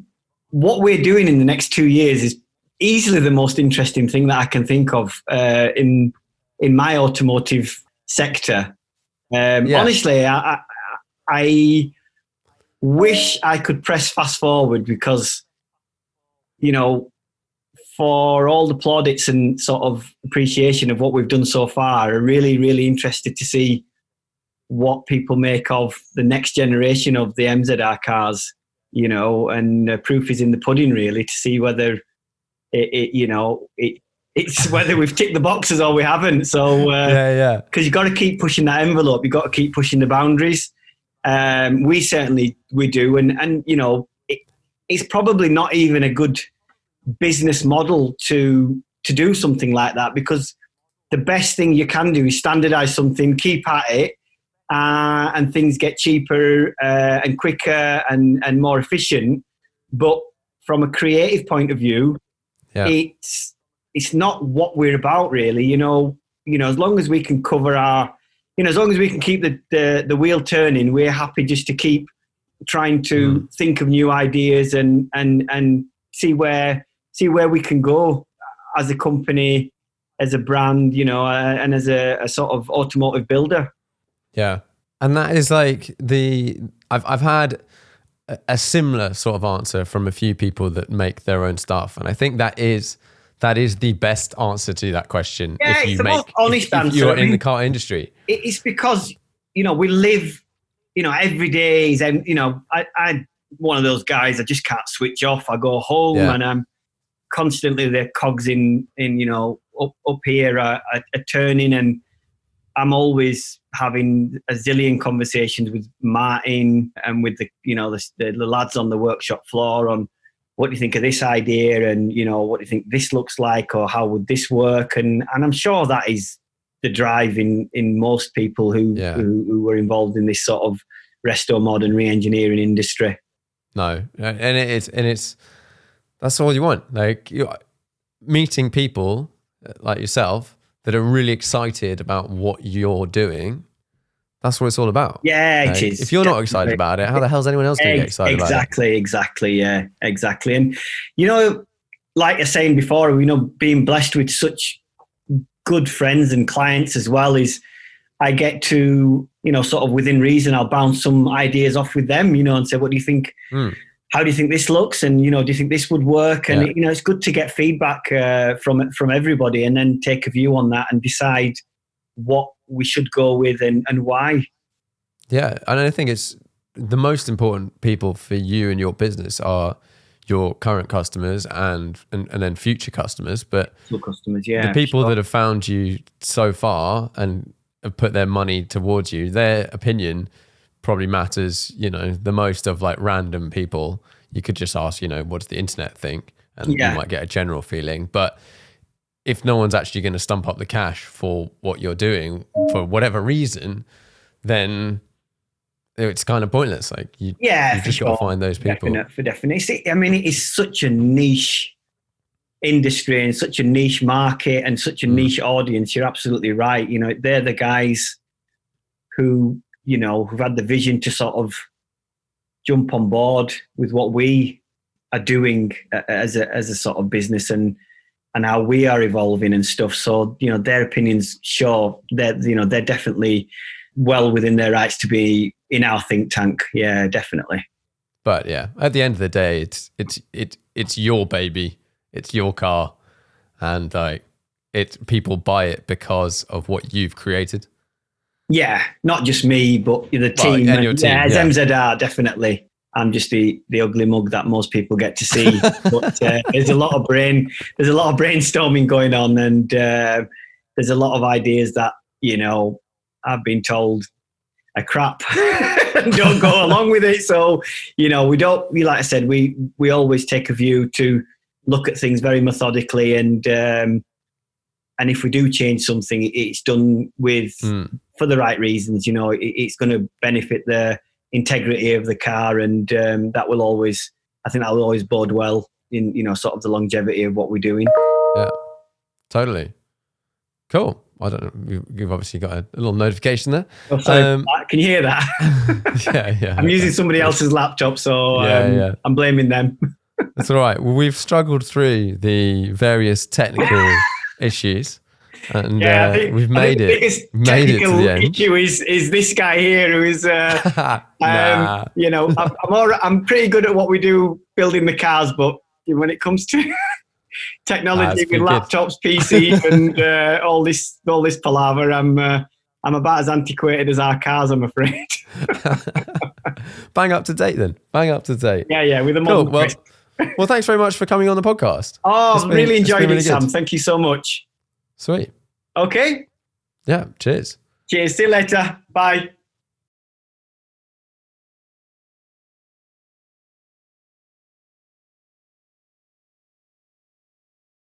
what we're doing in the next 2 years is easily the most interesting thing that I can think of in my automotive sector. Honestly, I wish I could press fast forward, because, for all the plaudits and sort of appreciation of what we've done so far, I'm really, really interested to see what people make of the next generation of the MZR cars, and proof is in the pudding, really, to see whether it's whether we've ticked the boxes or we haven't. So because you've got to keep pushing that envelope, you've got to keep pushing the boundaries. We do, and it's probably not even a good business model to do something like that, because the best thing you can do is standardize something, keep at it, and things get cheaper and quicker and more efficient. But from a creative point of view, it's not what we're about, really. As long as we can cover as long as we can keep the wheel turning, we're happy just to keep trying to think of new ideas and see where we can go as a company, as a brand, and as a sort of automotive builder. Yeah. And that is like I've had a similar sort of answer from a few people that make their own stuff, and I think that is the best answer to that question. Yeah, it's the most honest answer. If you're in the car industry, it's because we live, every day is, I'm one of those guys. I just can't switch off. I go home and I'm constantly the cogs in up here are turning, and I'm always having a zillion conversations with Martin and with the lads on the workshop floor on what do you think of this idea, and what do you think this looks like, or how would this work, and I'm sure that is the drive in most people who were involved in this sort of resto mod and re-engineering industry. No, and it's that's all you want, like meeting people like yourself that are really excited about what you're doing. That's what it's all about. Yeah, like, it is. If you're not excited about it, how the hell's anyone else going to get excited about it? Exactly. Yeah, exactly. And like I was saying before, being blessed with such good friends and clients as well, is I get to sort of within reason, I'll bounce some ideas off with them, and say, what do you think? How do you think this looks? And, do you think this would work? And, it's good to get feedback from everybody, and then take a view on that and decide what we should go with and why. Yeah. And I think it's the most important people for you and your business are your current customers and then future customers. But customers, the people that have found you so far and have put their money towards you, their opinion probably matters, the most of like random people. You could just ask, what does the internet think? And you might get a general feeling. But if no one's actually going to stump up the cash for what you're doing for whatever reason, then it's kind of pointless. Like you just got to find those people. Definitely. I mean, it is such a niche industry and such a niche market and such a niche audience. You're absolutely right. They're the guys who, who've had the vision to sort of jump on board with what we are doing as a sort of business and how we are evolving and stuff. So, their opinions, sure, they're definitely well within their rights to be in our think tank. Yeah, definitely. But yeah, at the end of the day, it's your baby, it's your car, and like people buy it because of what you've created. Yeah, not just me, but the team. And your team. Yeah, as MZR, definitely. I'm just the ugly mug that most people get to see. But there's a lot of brainstorming going on, and there's a lot of ideas that I've been told are crap. Don't go along with it. So we like I said, we always take a view to look at things very methodically, and if we do change something, it's done with for the right reasons. It's going to benefit the integrity of the car, and that will always bode well in sort of the longevity of what we're doing. Yeah, totally. Cool. I don't know. You've obviously got a little notification there. Oh, sorry, can you hear that? Yeah. I'm using somebody else's laptop, so I'm blaming them. That's all right. Well, we've struggled through the various technical issues, and we've made it. The biggest technical issue is this guy here who is, I'm pretty good at what we do building the cars, but when it comes to technology with laptops, PCs, and all this palaver, I'm about as antiquated as our cars, I'm afraid. Bang up to date then. Yeah, with a modern cool. Well, thanks very much for coming on the podcast. Oh, I've really enjoyed it, Sam. Thank you so much. Sweet. Okay. Yeah, cheers. See you later. Bye.